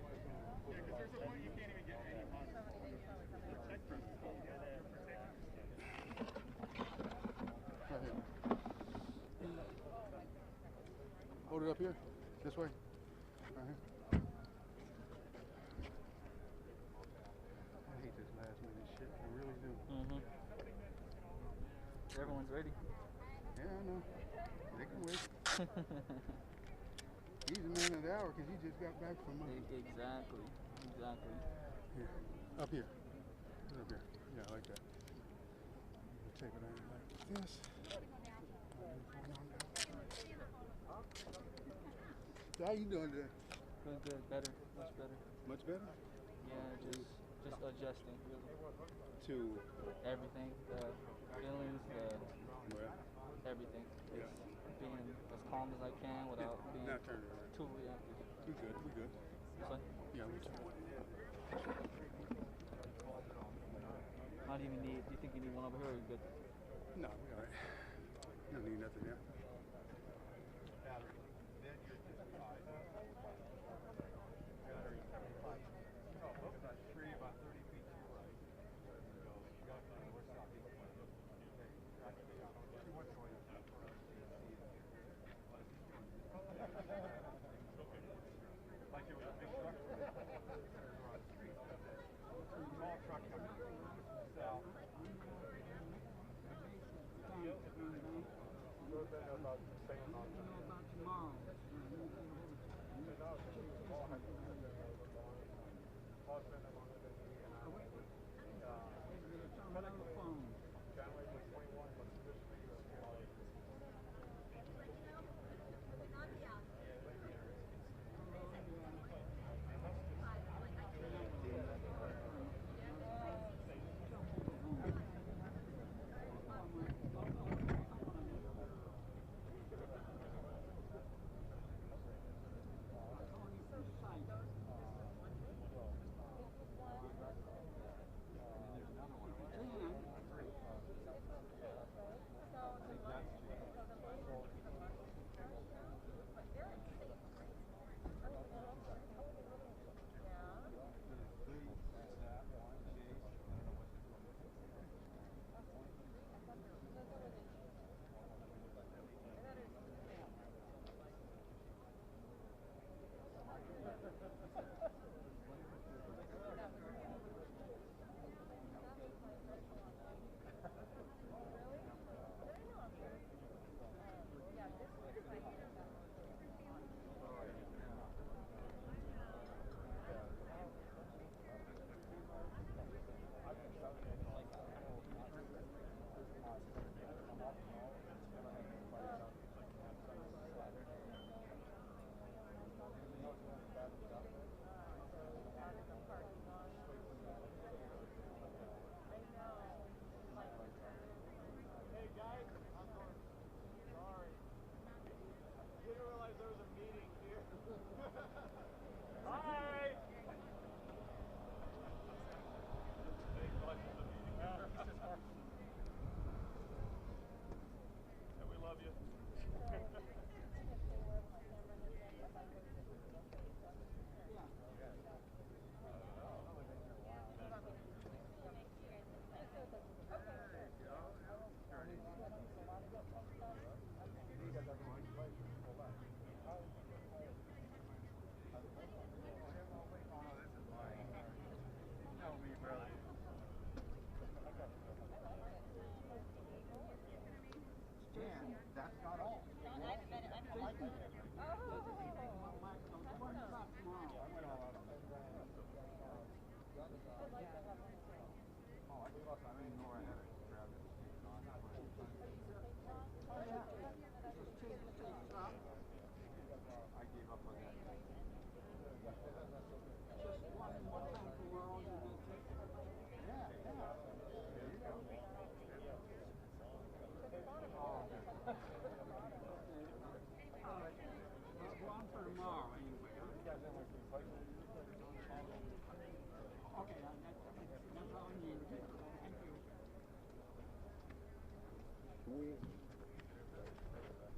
there's a point you can't even get any positive protect from it. Right here. Hold it up here. This way. Right here. I hate this last minute shit. I really do. Everyone's ready. Yeah, I know. They can wait. He's the man of the hour because he just got back from Exactly. Here. Up here. Put it up here. Yeah, like that. Tape it on like this. How you doing today? Good. Better. Much better. Much better? Yeah, just adjusting really. To everything, the feelings, everything. Yeah. Just being as calm as I can without being not turning around. too reactive. We good. This way? Yeah, we good. How do you need? Do you think you need one over here or are you good? No, we all right. Don't need nothing there.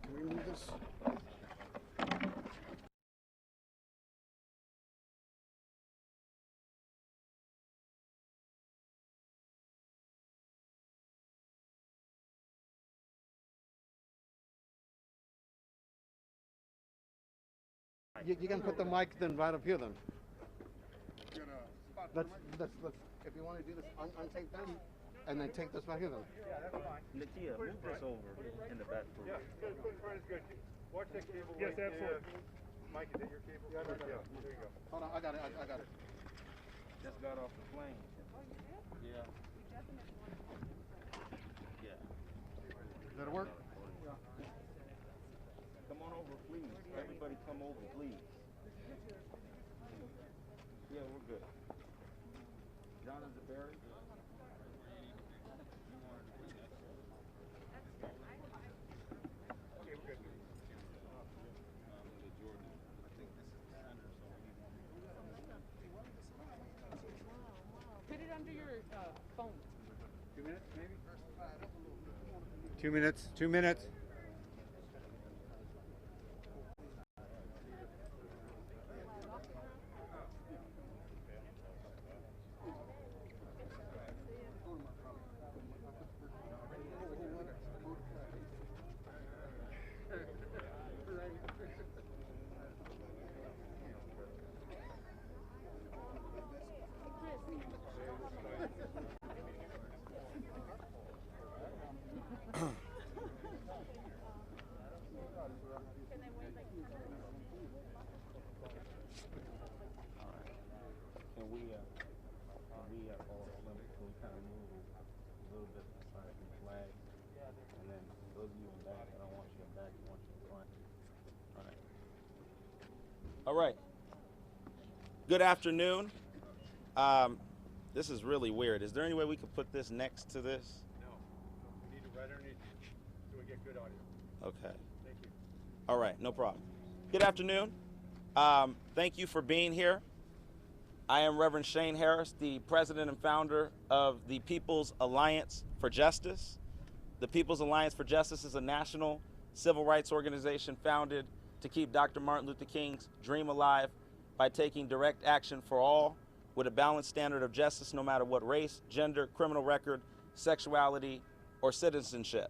Can we move this? You can put the mic then right up here then. You got a spot for Let's, the mic? let's, if you want to do this, untape them, and then take this back here then. Nakia, move this over in the back, please. Yeah, good, good, Brian, is good. Watch that cable. Yes, absolutely. Mike, is that your cable? Yeah, there you go. Hold on, I got it, I got it. Just got off the plane. Yeah. Yeah. Did it work? Come on over, please. Everybody come over, please. Yeah, we're good. Jonathan Barry. Put it under your phone. 2 minutes, maybe? 2 minutes, 2 minutes. Can we all kind of move a little bit aside from the flag, and then those of you in back, I don't want you in back, I want you in front. All right. Good afternoon. This is really weird. Is there any way we could put this next to this? No, we need it right underneath you, so we get good audio. Okay. Thank you. All right, no problem. Good afternoon. Thank you for being here. I am Reverend Shane Harris, the president and founder of the People's Alliance for Justice. The People's Alliance for Justice is a national civil rights organization founded to keep Dr. Martin Luther King's dream alive by taking direct action for all with a balanced standard of justice no matter what race, gender, criminal record, sexuality, or citizenship.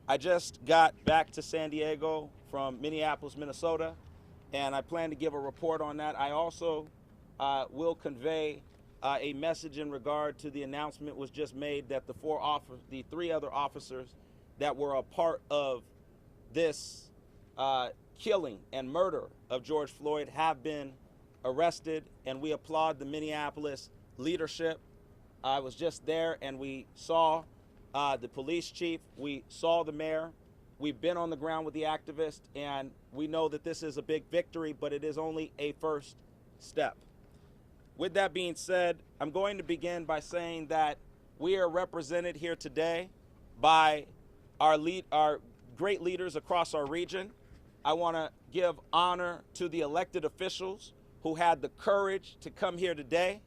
I just got back to San Diego from Minneapolis, Minnesota, and I plan to give a report on that. I also will convey a message in regard to the announcement was just made that the three other officers that were a part of this killing and murder of George Floyd have been arrested, and we applaud the Minneapolis leadership. I was just there, and we saw the police chief, we saw the mayor, we've been on the ground with the activists, and we know that this is a big victory, but it is only a first step. With that being said, I'm going to begin by saying that we are represented here today by our great leaders across our region. I want to give honor to the elected officials who had the courage to come here today,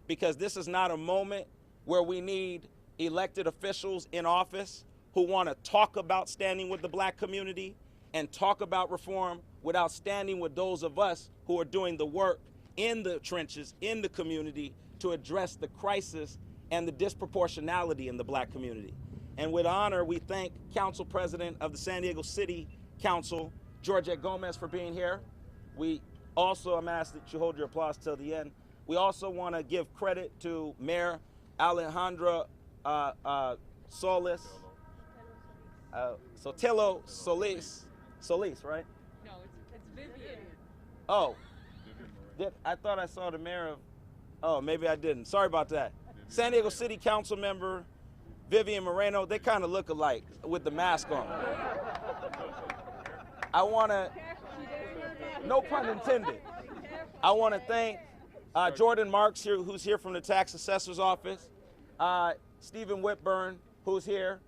because this is not a moment where we need elected officials in office who want to talk about standing with the black community and talk about reform without standing with those of us who are doing the work in the trenches, in the community, to address the crisis and the disproportionality in the black community. And with honor, we thank Council President of the San Diego City Council, George Gomez, for being here. We also, I'm asked that you hold your applause till the end. We also want to give credit to Mayor Alejandra Sotelo Solis, right? No, it's Vivian. Oh, I thought I saw the mayor of, oh, maybe I didn't. Sorry about that. San Diego City Council member Vivian Moreno, they kind of look alike with the mask on. I want to, no pun intended. I want to thank Jordan Marks here, who's here from the tax assessor's office, Stephen Whitburn, who's here,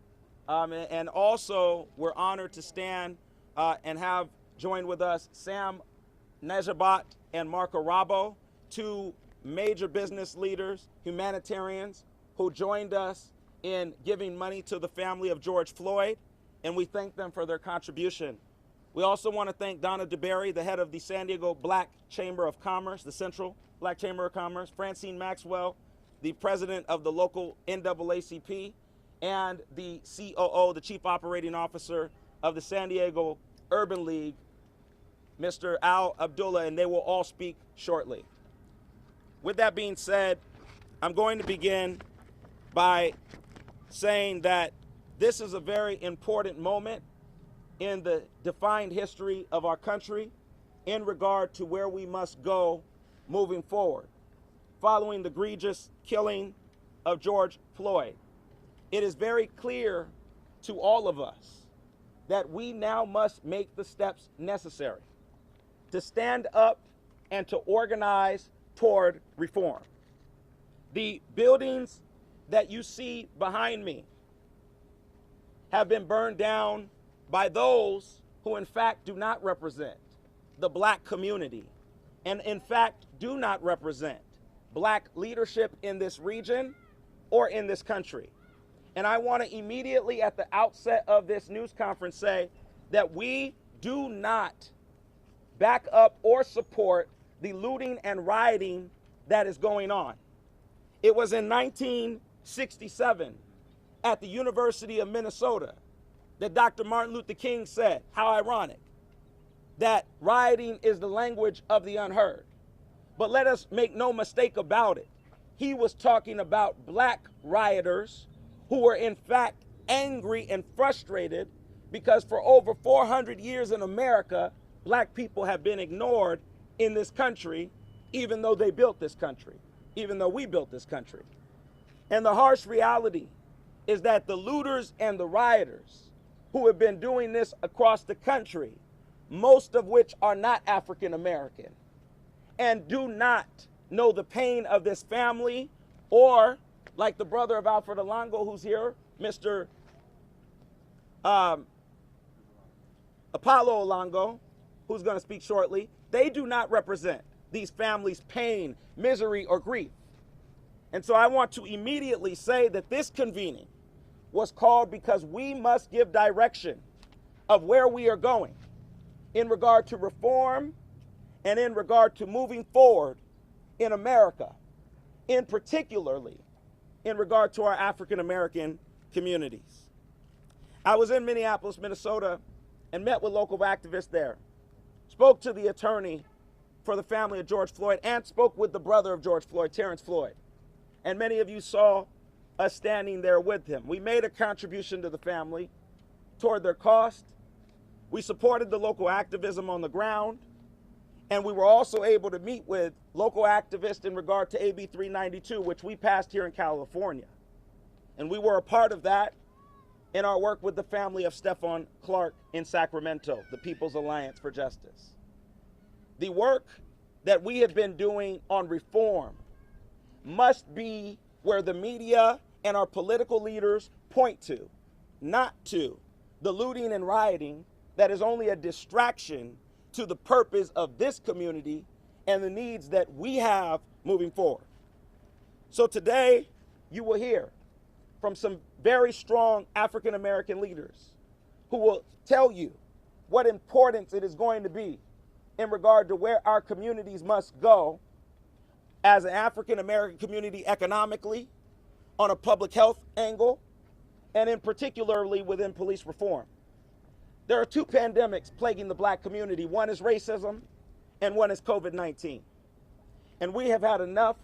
and also we're honored to stand and have joined with us Sam Nejabat and Marco Rabo, two major business leaders, humanitarians, who joined us in giving money to the family of George Floyd, and we thank them for their contribution. We also want to thank Donna DeBerry, the head of the San Diego Black Chamber of Commerce, the Central Black Chamber of Commerce, Francine Maxwell, the president of the local NAACP, and the COO, the Chief Operating Officer of the San Diego Urban League, Mr. Al Abdullah, and they will all speak shortly. With that being said, I'm going to begin by saying that this is a very important moment in the defined history of our country in regard to where we must go moving forward. Following the egregious killing of George Floyd, it is very clear to all of us that we now must make the steps necessary to stand up and to organize toward reform. The buildings that you see behind me have been burned down by those who in fact do not represent the black community and in fact do not represent black leadership in this region or in this country. And I want to immediately at the outset of this news conference say that we do not back up or support the looting and rioting that is going on. It was in 1967 at the University of Minnesota that Dr. Martin Luther King said, how ironic, that rioting is the language of the unheard. But let us make no mistake about it. He was talking about black rioters who were in fact angry and frustrated because for over 400 years in America, black people have been ignored in this country, even though they built this country, even though we built this country. And the harsh reality is that the looters and the rioters who have been doing this across the country, most of which are not African American, and do not know the pain of this family, or like the brother of Alfred Alongo who's here, Mr. Apollo Alongo, who's going to speak shortly, they do not represent these families' pain, misery, or grief. And so I want to immediately say that this convening was called because we must give direction of where we are going in regard to reform and in regard to moving forward in America, in particularly in regard to our African American communities. I was in Minneapolis, Minnesota, and met with local activists there, spoke to the attorney for the family of George Floyd, and spoke with the brother of George Floyd, Terrence Floyd. And many of you saw us standing there with him. We made a contribution to the family toward their cost. We supported the local activism on the ground. And we were also able to meet with local activists in regard to AB 392, which we passed here in California. And we were a part of that in our work with the family of Stephon Clark in Sacramento, the People's Alliance for Justice. The work that we have been doing on reform must be where the media and our political leaders point to, not to the looting and rioting that is only a distraction to the purpose of this community and the needs that we have moving forward. So today, you will hear from some very strong African American leaders who will tell you what importance it is going to be in regard to where our communities must go as an African American community economically, on a public health angle, and in particularly within police reform. There are two pandemics plaguing the black community. One is racism and one is COVID-19. And we have had enough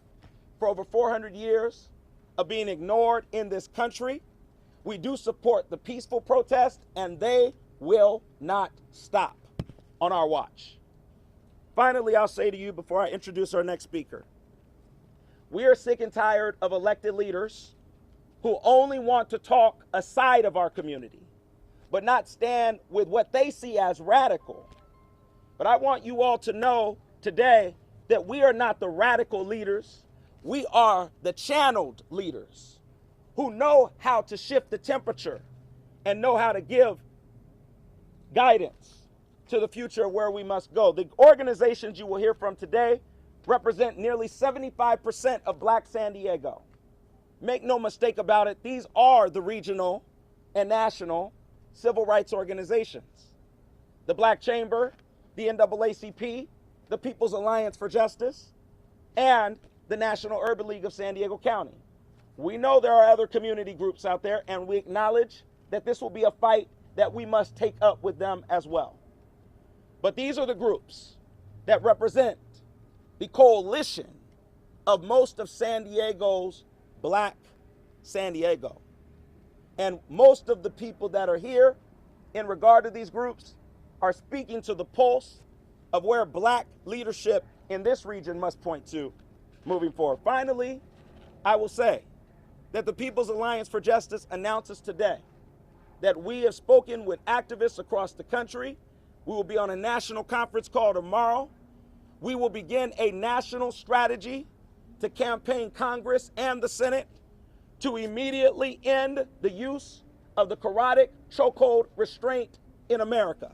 for over 400 years of being ignored in this country. We do support the peaceful protest, and they will not stop on our watch. Finally, I'll say to you before I introduce our next speaker, we are sick and tired of elected leaders who only want to talk a side of our community, but not stand with what they see as radical. But I want you all to know today that we are not the radical leaders. We are the channeled leaders who know how to shift the temperature and know how to give guidance to the future of where we must go. The organizations you will hear from today represent nearly 75% of Black San Diego. Make no mistake about it, these are the regional and national civil rights organizations. The Black Chamber, the NAACP, the People's Alliance for Justice, and the National Urban League of San Diego County. We know there are other community groups out there, and we acknowledge that this will be a fight that we must take up with them as well. But these are the groups that represent the coalition of most of San Diego's black San Diego. And most of the people that are here in regard to these groups are speaking to the pulse of where black leadership in this region must point to moving forward. Finally, I will say that the People's Alliance for Justice announces today that we have spoken with activists across the country. We will be on a national conference call tomorrow. We will begin a national strategy to campaign Congress and the Senate to immediately end the use of the carotid chokehold restraint in America,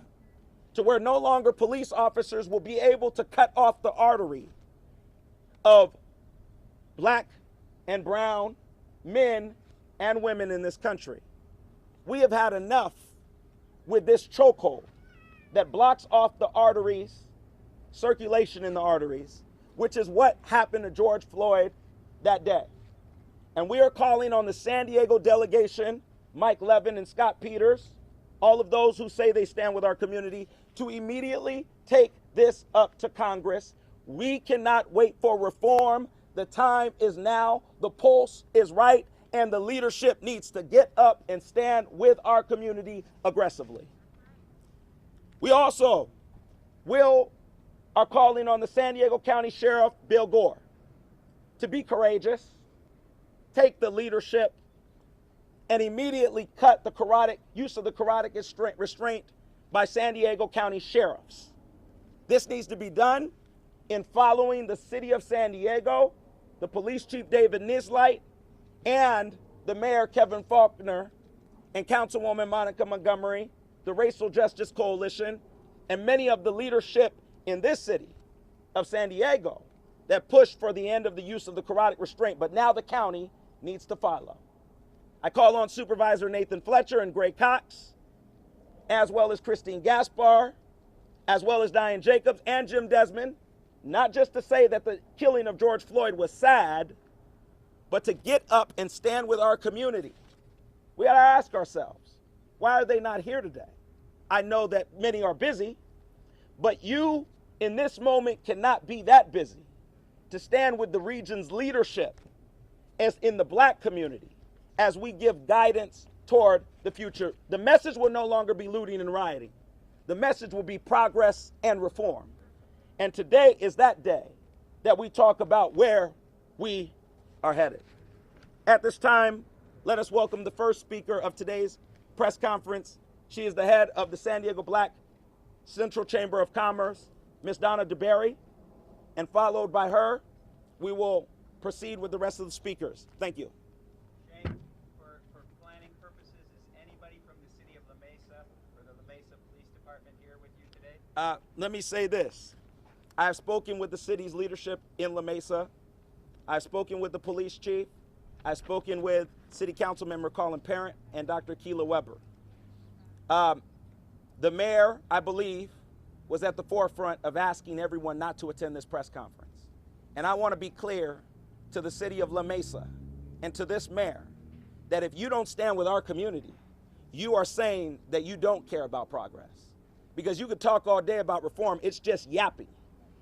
to where no longer police officers will be able to cut off the artery of black and brown men and women in this country. We have had enough with this chokehold that blocks off the arteries, circulation in the arteries, which is what happened to George Floyd that day. And we are calling on the San Diego delegation, Mike Levin and Scott Peters, all of those who say they stand with our community, to immediately take this up to Congress. We cannot wait for reform. The time is now. The pulse is right, and the leadership needs to get up and stand with our community aggressively. We also are calling on the San Diego County Sheriff, Bill Gore, to be courageous, take the leadership, and immediately cut the use of the carotid restraint by San Diego County sheriffs. This needs to be done in following the city of San Diego, the police chief David Nislight, and the mayor Kevin Faulkner, and Councilwoman Monica Montgomery, the Racial Justice Coalition, and many of the leadership in this city of San Diego that pushed for the end of the use of the carotid restraint, but now the county needs to follow. I call on Supervisor Nathan Fletcher and Gray Cox, as well as Christine Gaspar, as well as Diane Jacobs and Jim Desmond, not just to say that the killing of George Floyd was sad, but to get up and stand with our community. We gotta ask ourselves, why are they not here today? I know that many are busy, but you in this moment cannot be that busy to stand with the region's leadership as in the black community as we give guidance toward the future. The message will no longer be looting and rioting. The message will be progress and reform. And today is that day that we talk about where we are headed. At this time, let us welcome the first speaker of today's press conference. She is the head of the San Diego Black Central Chamber of Commerce, Ms. Donna DeBerry, and followed by her, we will proceed with the rest of the speakers. Thank you. Shane, for planning purposes, is anybody from the city of La Mesa or the La Mesa Police Department here with you today? Let me say this. I have spoken with the city's leadership in La Mesa. I've spoken with the police chief. I've spoken with City Council Member Colin Parent and Dr. Keela Weber. The mayor, I believe, was at the forefront of asking everyone not to attend this press conference. And I want to be clear to the city of La Mesa and to this mayor that if you don't stand with our community, you are saying that you don't care about progress. Because you could talk all day about reform, it's just yapping.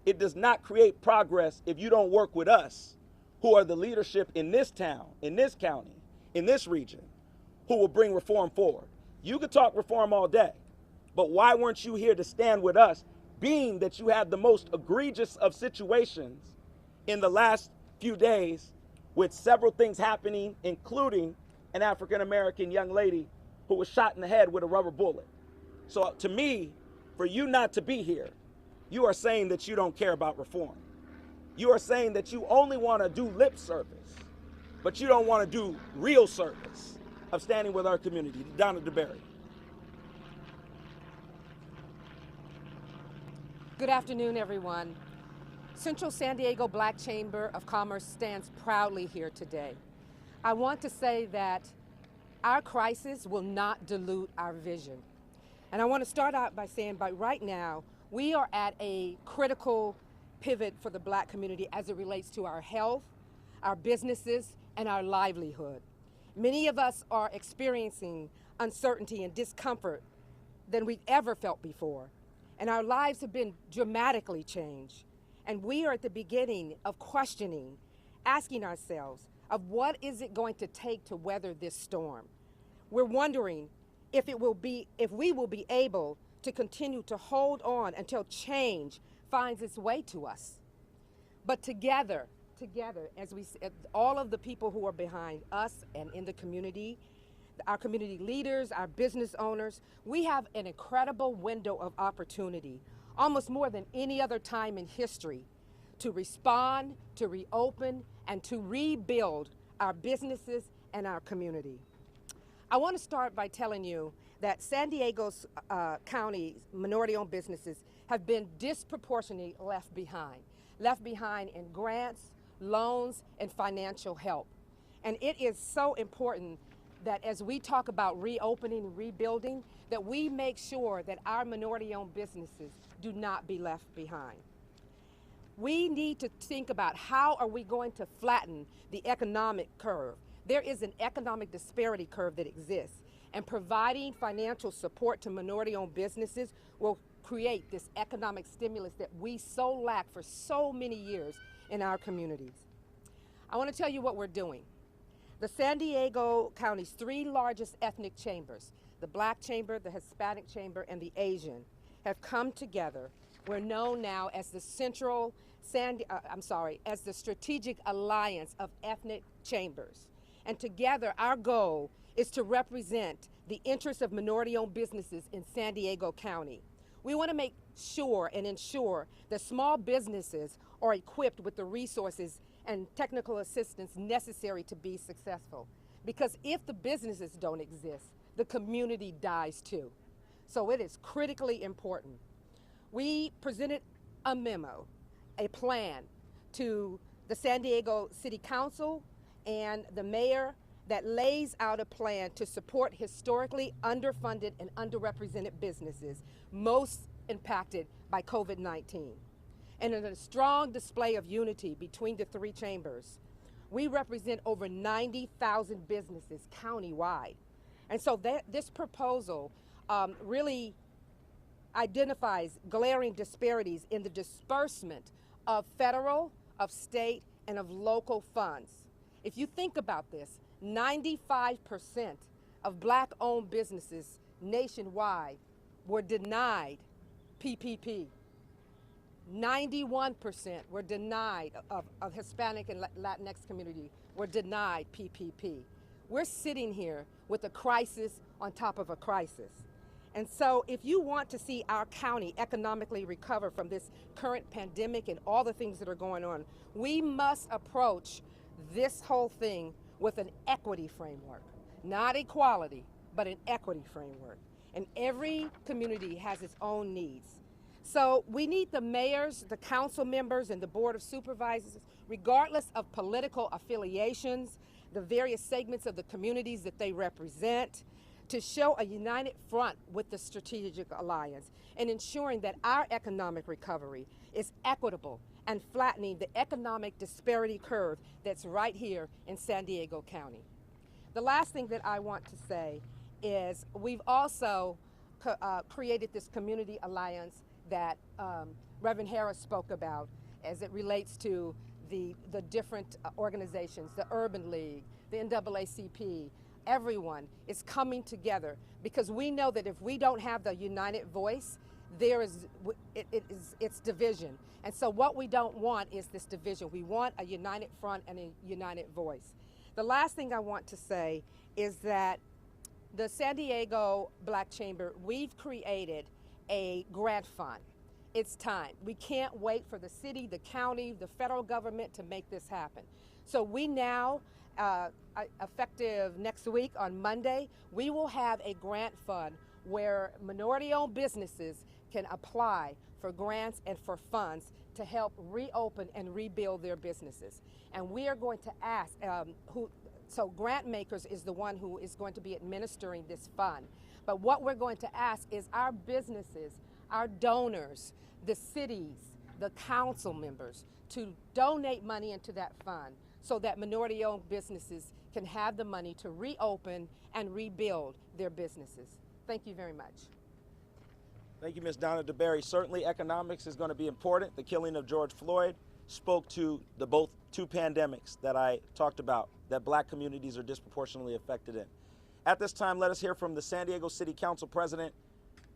It does not create progress if you don't work with us, who are the leadership in this town, in this county, in this region, who will bring reform forward. You could talk reform all day, but why weren't you here to stand with us, being that you had the most egregious of situations in the last few days with several things happening, including an African-American young lady who was shot in the head with a rubber bullet. So to me, for you not to be here, you are saying that you don't care about reform. You are saying that you only want to do lip service, but you don't want to do real service of standing with our community. Donna DeBerry. Good afternoon, everyone. Central San Diego Black Chamber of Commerce stands proudly here today. I want to say that our crisis will not dilute our vision. And I want to start out by saying, right now, we are at a critical pivot for the black community as it relates to our health, our businesses, and our livelihood. Many of us are experiencing uncertainty and discomfort than we've ever felt before. And our lives have been dramatically changed. And we are at the beginning of questioning, asking ourselves of what is it going to take to weather this storm. We're wondering if we will be able to continue to hold on until change finds its way to us. But together, as all of the people who are behind us and in the community, our community leaders, our business owners, we have an incredible window of opportunity, almost more than any other time in history, to respond, to reopen, and to rebuild our businesses and our community. I want to start by telling you that San Diego's County minority-owned businesses have been disproportionately left behind in grants, loans, and financial help. And it is so important that as we talk about reopening and rebuilding, that we make sure that our minority-owned businesses do not be left behind. We need to think about how are we going to flatten the economic curve. There is an economic disparity curve that exists, and providing financial support to minority-owned businesses will create this economic stimulus that we so lack for so many years in our communities. I want to tell you what we're doing. The San Diego County's 3 largest ethnic chambers, the Black Chamber, the Hispanic Chamber, and the Asian, have come together. We're known now as the as the Strategic Alliance of Ethnic Chambers. And together, our goal is to represent the interests of minority-owned businesses in San Diego County. We want to make sure and ensure that small businesses are equipped with the resources and technical assistance necessary to be successful. Because if the businesses don't exist, the community dies too. So it is critically important. We presented a memo, a plan to the San Diego City Council and the mayor that lays out a plan to support historically underfunded and underrepresented businesses most impacted by COVID-19. And in a strong display of unity between the 3 chambers, we represent over 90,000 businesses countywide. And so this proposal really identifies glaring disparities in the disbursement of federal, of state, and of local funds. If you think about this, 95% of Black-owned businesses nationwide were denied PPP. 91% were denied of Hispanic and Latinx community were denied PPP. We're sitting here with a crisis on top of a crisis. And so if you want to see our county economically recover from this current pandemic and all the things that are going on, we must approach this whole thing with an equity framework. Not equality, but an equity framework. And every community has its own needs. So we need the mayors, the council members, and the board of supervisors, regardless of political affiliations, the various segments of the communities that they represent, to show a united front with the Strategic Alliance and ensuring that our economic recovery is equitable and flattening the economic disparity curve that's right here in San Diego County. The last thing that I want to say is we've also created this community alliance that Reverend Harris spoke about as it relates to the different organizations, the Urban League, the NAACP. Everyone is coming together because we know that if we don't have the united voice, it's division. And so what we don't want is this division. We want a united front and a united voice. The last thing I want to say is that the San Diego Black Chamber, we've created a grant fund. It's time. We can't wait for the city, the county, the federal government to make this happen. So we now, effective next week on Monday, we will have a grant fund where minority-owned businesses can apply for grants and for funds to help reopen and rebuild their businesses. And we are going to ask so Grant Makers is the one who is going to be administering this fund. But what we're going to ask is our businesses, our donors, the cities, the council members to donate money into that fund so that minority-owned businesses can have the money to reopen and rebuild their businesses. Thank you very much. Thank you, Ms. Donna DeBerry. Certainly economics is going to be important. The killing of George Floyd spoke to the two pandemics that I talked about that black communities are disproportionately affected in. At this time, let us hear from the San Diego City Council President,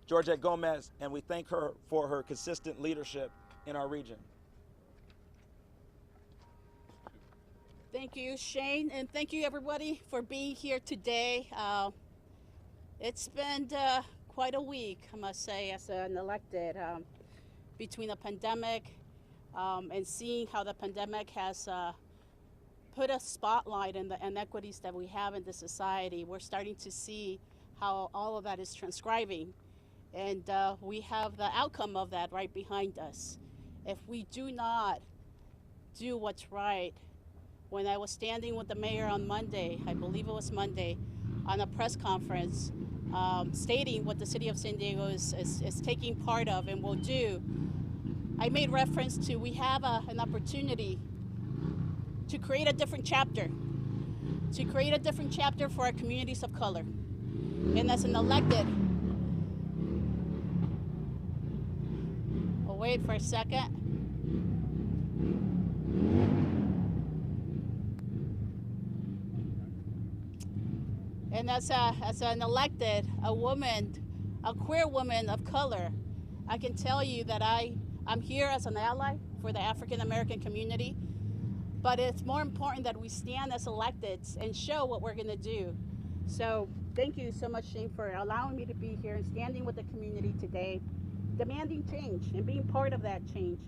Georgette Gomez, and we thank her for her consistent leadership in our region. Thank you, Shane, and thank you everybody for being here today. It's been quite a week, I must say, as an elected, between the pandemic and seeing how the pandemic has put a spotlight on the inequities that we have in the society. We're starting to see how all of that is transcribing, and we have the outcome of that right behind us. If we do not do what's right, when I was standing with the mayor on Monday, I believe it was Monday, on a press conference, stating what the city of San Diego is taking part of and will do, I made reference to we have an opportunity to create a different chapter, for our communities of color. And as an elected, oh, wait for a second. And as an elected, a woman, a queer woman of color, I can tell you that I'm here as an ally for the African American community, but it's more important that we stand as electeds and show what we're going to do. So thank you so much, Shane, for allowing me to be here and standing with the community today, demanding change and being part of that change.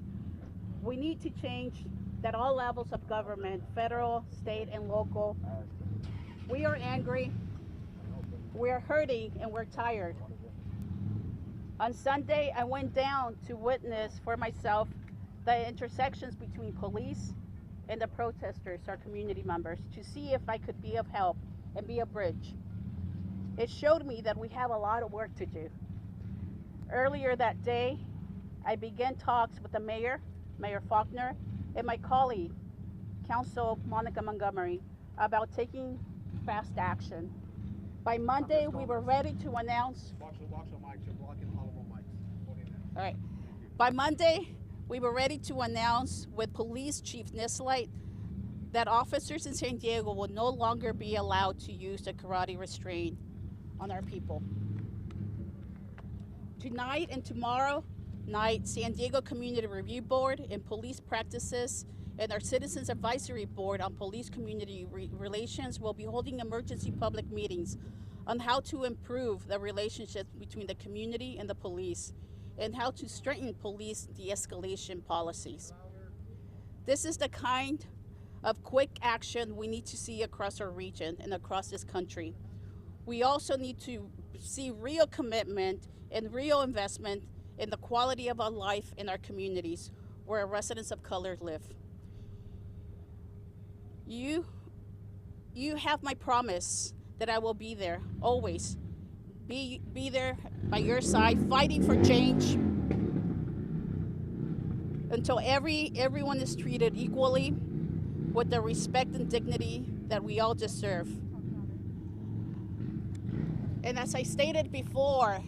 We need to change at all levels of government, federal, state, and local. We are angry. We're hurting and we're tired. On Sunday, I went down to witness for myself the intersections between police and the protesters, our community members, to see if I could be of help and be a bridge. It showed me that we have a lot of work to do. Earlier that day, I began talks with the mayor, Mayor Faulkner, and my colleague, Council Monica Montgomery, about taking fast action. By Monday, we were ready to announce. Watch the mics, you're blocking all of our mics. All right. By Monday, we were ready to announce with Police Chief Nislight that officers in San Diego will no longer be allowed to use the karate restraint on our people. Tonight and tomorrow night, San Diego Community Review Board and Police Practices and our Citizens Advisory Board on Police Community Relations will be holding emergency public meetings on how to improve the relationships between the community and the police and how to strengthen police de-escalation policies. This is the kind of quick action we need to see across our region and across this country. We also need to see real commitment and real investment in the quality of our life in our communities where residents of color live. You have my promise that I will be there, always. Be there by your side, fighting for change until everyone is treated equally with the respect and dignity that we all deserve. And as I stated before,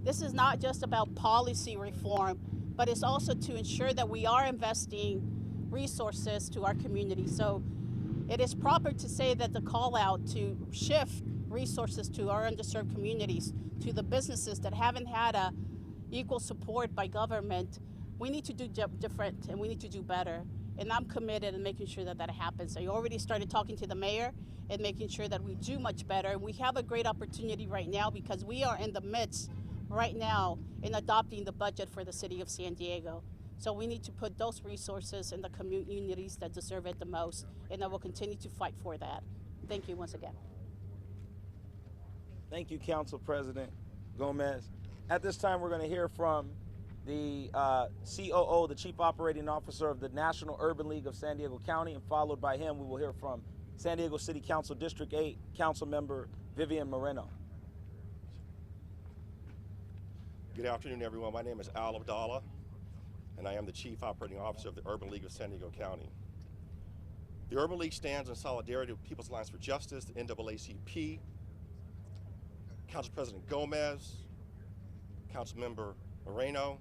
this is not just about policy reform, but it's also to ensure that we are investing resources to our community. So it is proper to say that the call out to shift resources to our underserved communities, to the businesses that haven't had equal support by government, we need to do different and we need to do better. And I'm committed in making sure that that happens. I already started talking to the mayor and making sure that we do much better. And we have a great opportunity right now because we are in the midst right now in adopting the budget for the city of San Diego. So we need to put those resources in the communities that deserve it the most, and I will continue to fight for that. Thank you once again. Thank you, Council President Gomez. At this time, we're going to hear from the COO, the Chief Operating Officer of the National Urban League of San Diego County, and followed by him, we will hear from San Diego City Council District 8 Council Member Vivian Moreno. Good afternoon, everyone. My name is Al Abdallah, and I am the Chief Operating Officer of the Urban League of San Diego County. The Urban League stands in solidarity with People's Alliance for Justice, the NAACP, Council President Gomez, Council Member Moreno,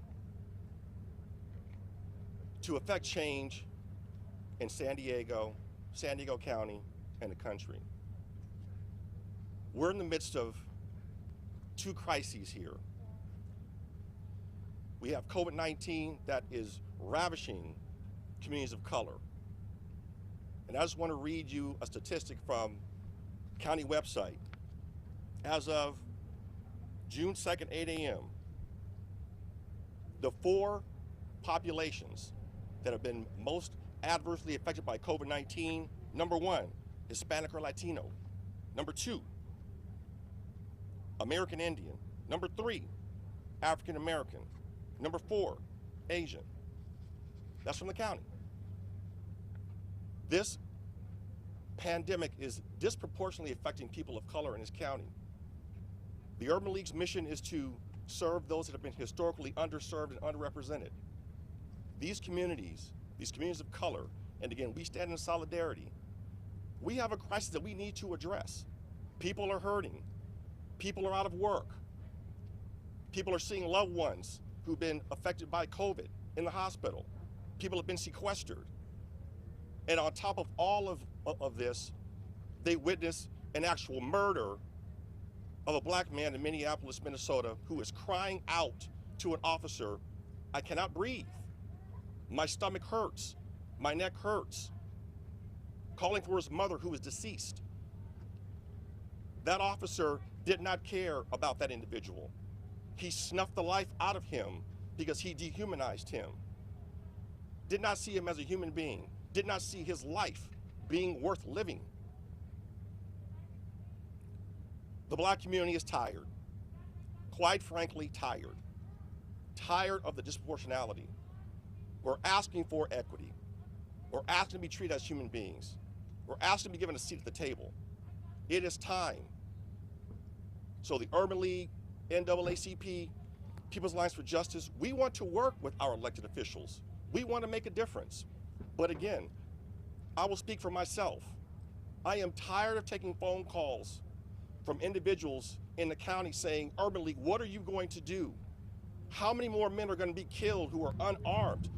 to affect change in San Diego County, and the country. We're in the midst of two crises here. We have COVID-19 that is ravishing communities of color. And I just want to read you a statistic from county website. As of June 2nd, 8 a.m., the 4 populations that have been most adversely affected by COVID-19, number 1, Hispanic or Latino. Number 2, American Indian. Number 3, African American. Number 4, Asian. That's from the county. This pandemic is disproportionately affecting people of color in this county. The Urban League's mission is to serve those that have been historically underserved and underrepresented. These communities of color, and again, we stand in solidarity. We have a crisis that we need to address. People are hurting. People are out of work. People are seeing loved ones who've been affected by COVID in the hospital. People have been sequestered. And on top of all of this, they witness an actual murder of a black man in Minneapolis, Minnesota, who is crying out to an officer, "I cannot breathe. My stomach hurts. My neck hurts." Calling for his mother, who is deceased. That officer did not care about that individual. He snuffed the life out of him because he dehumanized him. Did not see him as a human being. Did not see his life being worth living. The black community is tired. Quite frankly, tired. Tired of the disproportionality. We're asking for equity. We're asking to be treated as human beings. We're asking to be given a seat at the table. It is time. So the Urban League, NAACP, People's Alliance for Justice, we want to work with our elected officials. We want to make a difference. But again, I will speak for myself. I am tired of taking phone calls from individuals in the county saying, "Urban League, what are you going to do? How many more men are going to be killed who are unarmed,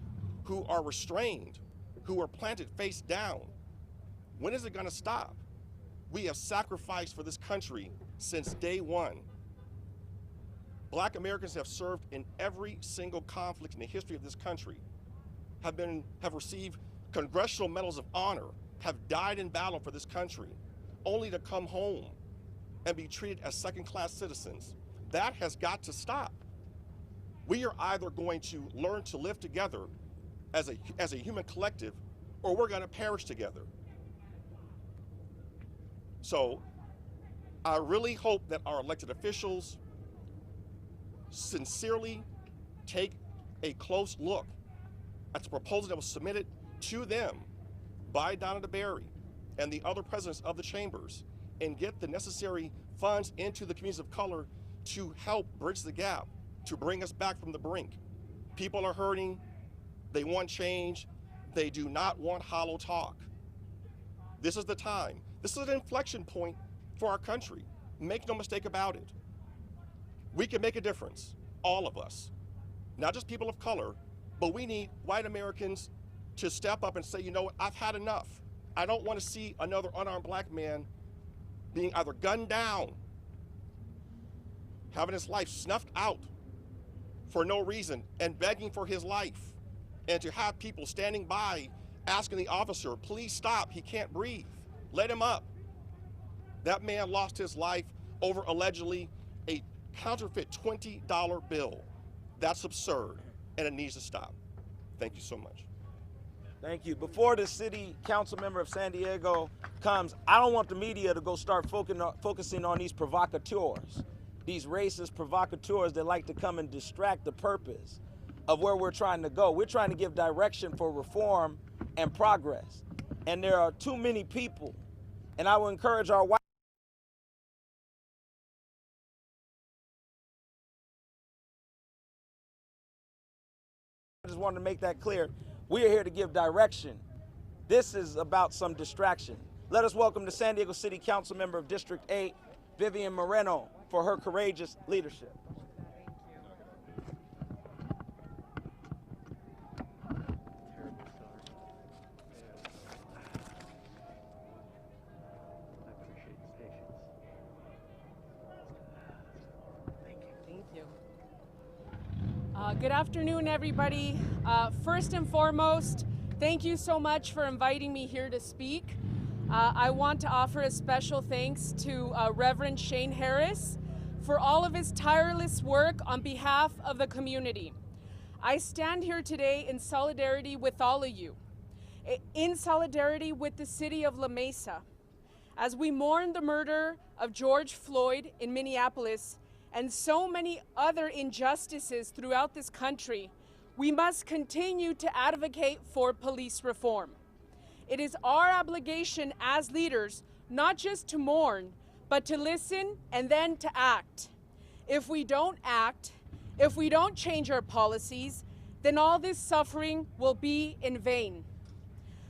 who are restrained, who are planted face down? When is it going to stop? We have sacrificed for this country since day one. Black Americans have served in every single conflict in the history of this country, have received Congressional Medals of Honor, have died in battle for this country, only to come home and be treated as second-class citizens. That has got to stop. We are either going to learn to live together as a human collective, or we're going to perish together. So I really hope that our elected officials sincerely take a close look at the proposal that was submitted to them by Donna DeBerry and the other presidents of the chambers, and get the necessary funds into the communities of color to help bridge the gap, to bring us back from the brink. People are hurting. They want change. They do not want hollow talk. This is the time. This is an inflection point for our country. Make no mistake about it. We can make a difference, all of us. Not just people of color, but we need white Americans to step up and say, you know what, I've had enough. I don't want to see another unarmed black man being either gunned down, having his life snuffed out for no reason, and begging for his life. And to have people standing by asking the officer, please stop, he can't breathe. Let him up. That man lost his life over allegedly a counterfeit $20 bill. That's absurd, and it needs to stop. Thank you so much. Thank you. Before the city council member of San Diego comes, I don't want the media to go start focusing on these provocateurs, these racist provocateurs that like to come and distract the purpose of where we're trying to go. We're trying to give direction for reform and progress. And there are too many people, and I will encourage our white I just wanted to make that clear. We are here to give direction. This is about some distraction. Let us welcome the San Diego City Council member of District 8, Vivian Moreno, for her courageous leadership. Good afternoon, everybody. First and foremost, thank you so much for inviting me here to speak. I want to offer a special thanks to Reverend Shane Harris for all of his tireless work on behalf of the community. I stand here today in solidarity with all of you, in solidarity with the city of La Mesa, as we mourn the murder of George Floyd in Minneapolis and so many other injustices throughout this country. We must continue to advocate for police reform. It is our obligation as leaders not just to mourn, but to listen and then to act. If we don't act, if we don't change our policies, then all this suffering will be in vain.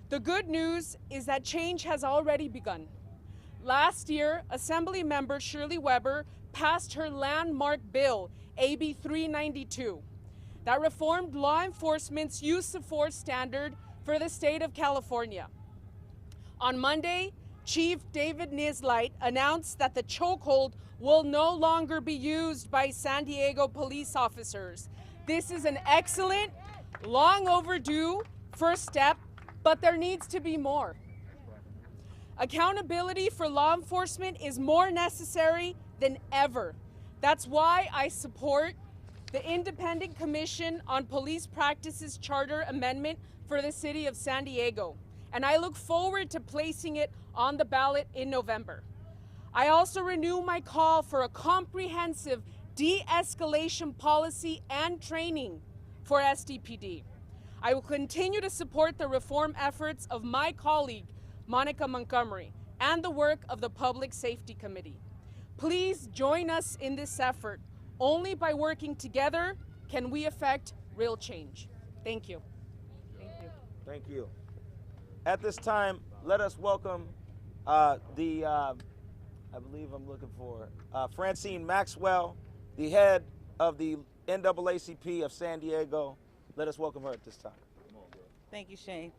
The good news is that change has already begun. Last year, Assembly Member Shirley Weber passed her landmark bill, AB 392, that reformed law enforcement's use of force standard for the state of California. On Monday, Chief David Nislight announced that the chokehold will no longer be used by San Diego police officers. This is an excellent, long overdue first step, but there needs to be more. Accountability for law enforcement is more necessary than ever. That's why I support the Independent Commission on Police Practices Charter Amendment for the City of San Diego, and I look forward to placing it on the ballot in November. I also renew my call for a comprehensive de-escalation policy and training for SDPD. I will continue to support the reform efforts of my colleague, Monica Montgomery, and the work of the Public Safety Committee. Please join us in this effort. Only by working together can we affect real change. Thank you. Thank you. Thank you. At this time, let us welcome I believe I'm looking for Francine Maxwell, the head of the NAACP of San Diego. Let us welcome her at this time. Thank you, Shane.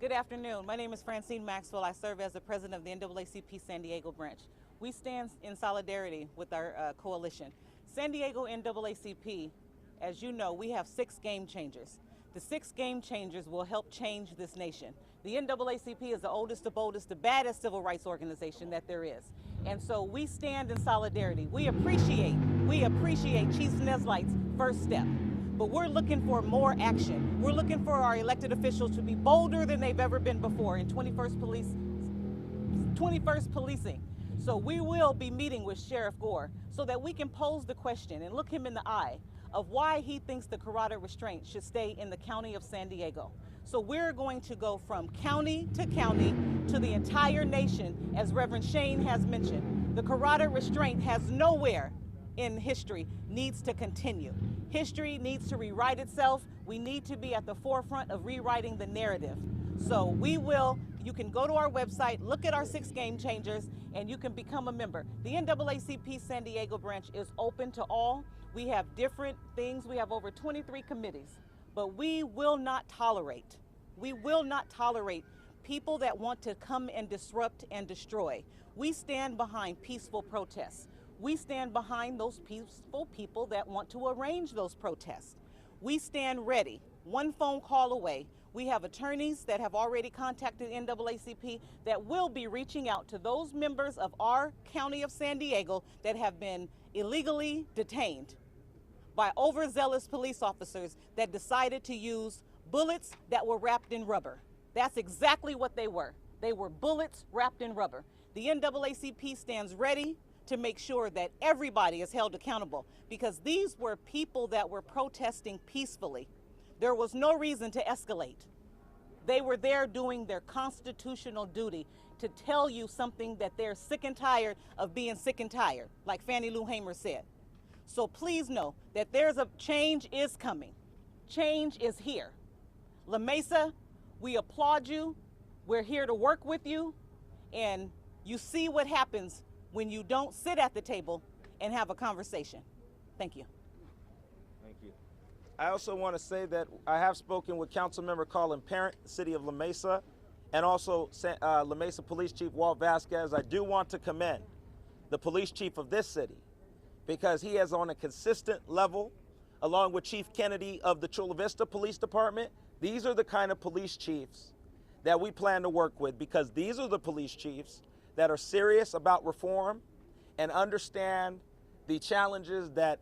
Good afternoon. My name is Francine Maxwell. I serve as the president of the NAACP San Diego branch. We stand in solidarity with our coalition. San Diego NAACP, as you know, we have 6 game changers. The 6 game changers will help change this nation. The NAACP is the oldest, the boldest, the baddest civil rights organization that there is. And so we stand in solidarity. We appreciate Chief Neslight's first step. But we're looking for more action. We're looking for our elected officials to be bolder than they've ever been before in 21st policing. So we will be meeting with Sheriff Gore so that we can pose the question and look him in the eye of why he thinks the carotid restraint should stay in the county of San Diego. So we're going to go from county to the entire nation, as Reverend Shane has mentioned. The carotid restraint has nowhere in history, needs to continue. History needs to rewrite itself. We need to be at the forefront of rewriting the narrative. So you can go to our website, look at our 6 game changers, and you can become a member. The NAACP San Diego branch is open to all. We have different things. We have over 23 committees, but we will not tolerate people that want to come and disrupt and destroy. We stand behind peaceful protests. We stand behind those peaceful people that want to arrange those protests. We stand ready, one phone call away. We have attorneys that have already contacted NAACP that will be reaching out to those members of our county of San Diego that have been illegally detained by overzealous police officers that decided to use bullets that were wrapped in rubber. That's exactly what they were. They were bullets wrapped in rubber. The NAACP stands ready to make sure that everybody is held accountable, because these were people that were protesting peacefully. There was no reason to escalate. They were there doing their constitutional duty to tell you something that they're sick and tired of being sick and tired, like Fannie Lou Hamer said. So please know that change is coming. Change is here. La Mesa, we applaud you. We're here to work with you. And you see what happens when you don't sit at the table and have a conversation. Thank you. Thank you. I also want to say that I have spoken with Councilmember Colin Parent, the city of La Mesa, and also La Mesa Police Chief Walt Vasquez. I do want to commend the police chief of this city, because he has on a consistent level along with Chief Kennedy of the Chula Vista Police Department. These are the kind of police chiefs that we plan to work with, because these are the police chiefs that are serious about reform and understand the challenges that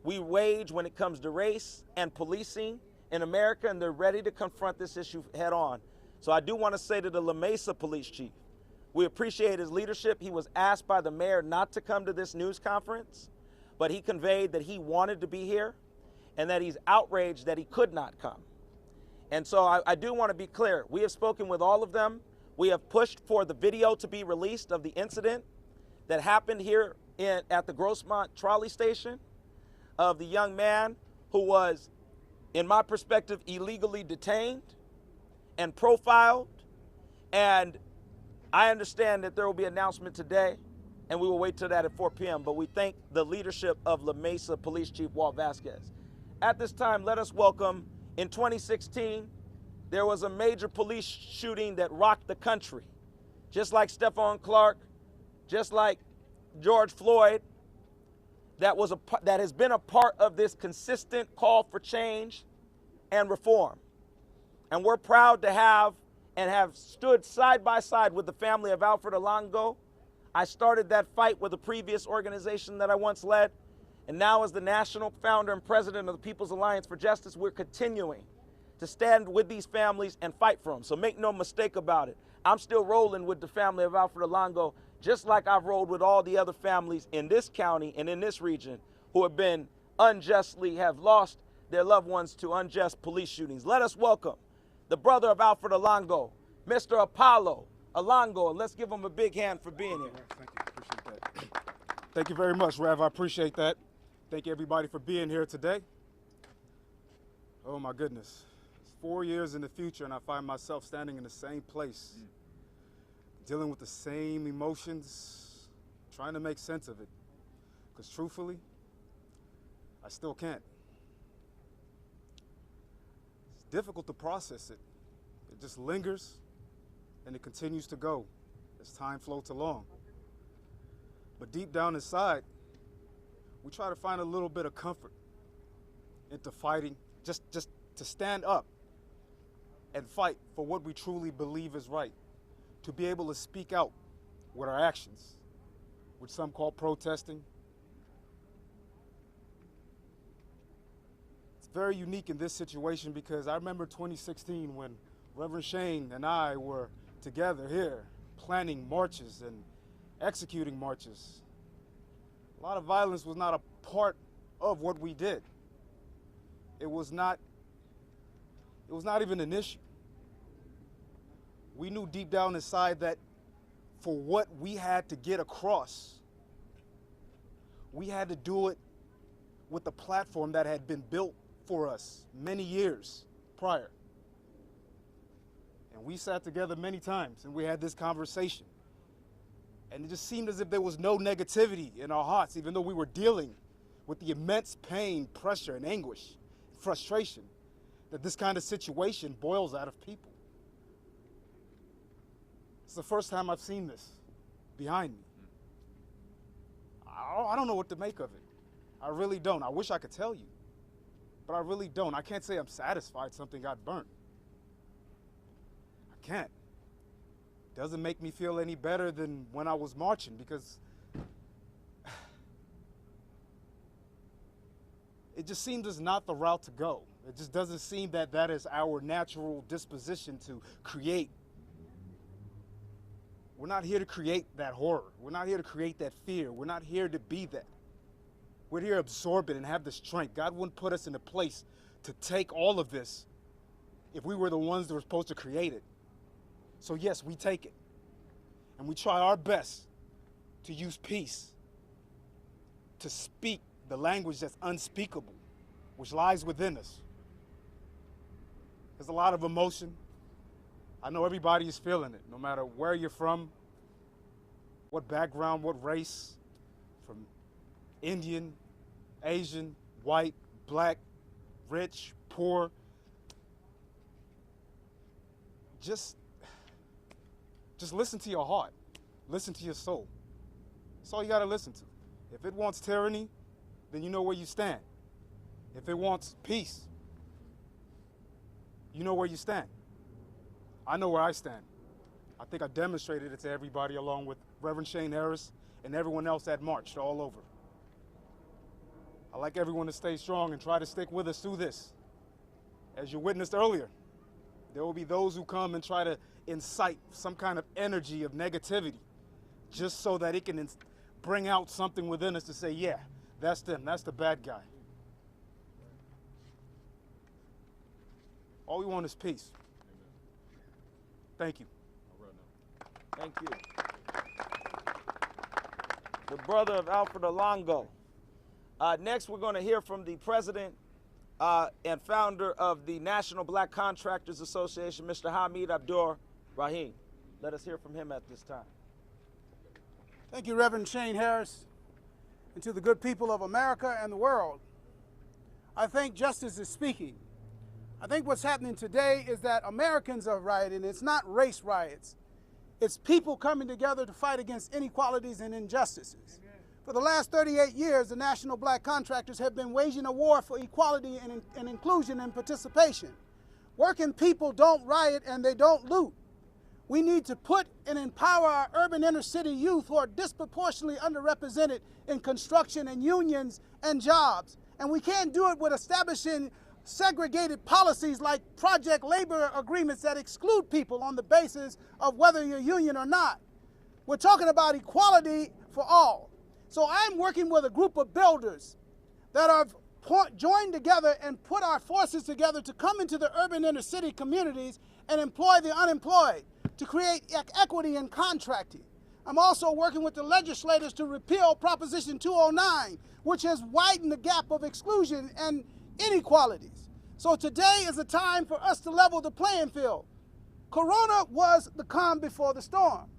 we wage when it comes to race and policing in America, and they're ready to confront this issue head on. So I do want to say to the La Mesa police chief, we appreciate his leadership. He was asked by the mayor not to come to this news conference, but he conveyed that he wanted to be here and that he's outraged that he could not come. And so I do want to be clear. We have spoken with all of them. We have pushed for the video to be released of the incident that happened here at the Grossmont trolley station of the young man who was, in my perspective, illegally detained and profiled. And I understand that there will be an announcement today, and we will wait till that at 4 p.m. But we thank the leadership of La Mesa Police Chief Walt Vasquez. At this time, let us welcome, in 2016, there was a major police shooting that rocked the country. Just like Stephon Clark, just like George Floyd, that has been a part of this consistent call for change and reform. And we're proud to have stood side by side with the family of Alfred Alongo. I started that fight with a previous organization that I once led, and now as the national founder and president of the People's Alliance for Justice, we're continuing to stand with these families and fight for them. So make no mistake about it. I'm still rolling with the family of Alfred Alongo, just like I've rolled with all the other families in this county and in this region who have been have lost their loved ones to unjust police shootings. Let us welcome the brother of Alfred Alongo, Mr. Apollo Alongo, and let's give him a big hand for being here. Thank you. Appreciate that. Thank you very much, Rev. I appreciate that. Thank you, everybody, for being here today. Oh, my goodness. It's 4 years in the future, and I find myself standing in the same place, dealing with the same emotions, trying to make sense of it. Because truthfully, I still can't. It's difficult to process it. It just lingers, and it continues to go as time floats along. But deep down inside, we try to find a little bit of comfort into fighting, just to stand up and fight for what we truly believe is right, to be able to speak out with our actions, which some call protesting. It's very unique in this situation because I remember 2016 when Reverend Shane and I were together here planning marches and executing marches. A lot of violence was not a part of what we did. It was not even an issue. We knew deep down inside that for what we had to get across, we had to do it with the platform that had been built for us many years prior. And we sat together many times and we had this conversation. And it just seemed as if there was no negativity in our hearts, even though we were dealing with the immense pain, pressure, and anguish, frustration that this kind of situation boils out of people. It's the first time I've seen this behind me. I don't know what to make of it. I really don't. I wish I could tell you, but I really don't. I can't say I'm satisfied something got burnt. I can't. Doesn't make me feel any better than when I was marching, because it just seems it's not the route to go. It just doesn't seem that that is our natural disposition to create. We're not here to create that horror. We're not here to create that fear. We're not here to be that. We're here to absorb it and have the strength. God wouldn't put us in a place to take all of this if we were the ones that were supposed to create it. So yes, we take it. And we try our best to use peace, to speak the language that's unspeakable, which lies within us. There's a lot of emotion. I know everybody is feeling it, no matter where you're from, what background, what race, from Indian, Asian, white, black, rich, poor. Just listen to your heart. Listen to your soul. That's all you gotta listen to. If it wants tyranny, then you know where you stand. If it wants peace, you know where you stand. I know where I stand. I think I demonstrated it to everybody along with Reverend Shane Harris and everyone else that marched all over. I'd like everyone to stay strong and try to stick with us through this. As you witnessed earlier, there will be those who come and try to incite some kind of energy of negativity just so that it can bring out something within us to say, yeah, that's them, that's the bad guy. All we want is peace. Thank you. Thank you. The brother of Alfred Alongo. Next, we're going to hear from the president and founder of the National Black Contractors Association, Mr. Hameed Abdur-Rahim. Let us hear from him at this time. Thank you, Reverend Shane Harris, and to the good people of America and the world. I think justice is speaking. I think what's happening today is that Americans are rioting. It's not race riots. It's people coming together to fight against inequalities and injustices. Amen. For the last 38 years, the National Black Contractors have been waging a war for equality and inclusion and participation. Working people don't riot and they don't loot. We need to put and empower our urban inner city youth who are disproportionately underrepresented in construction and unions and jobs. And we can't do it with establishing segregated policies like project labor agreements that exclude people on the basis of whether you're union or not. We're talking about equality for all. So I'm working with a group of builders that have joined together and put our forces together to come into the urban inner city communities and employ the unemployed to create equity in contracting. I'm also working with the legislators to repeal Proposition 209, which has widened the gap of exclusion and inequalities. So today is a time for us to level the playing field. Corona was the calm before the storm.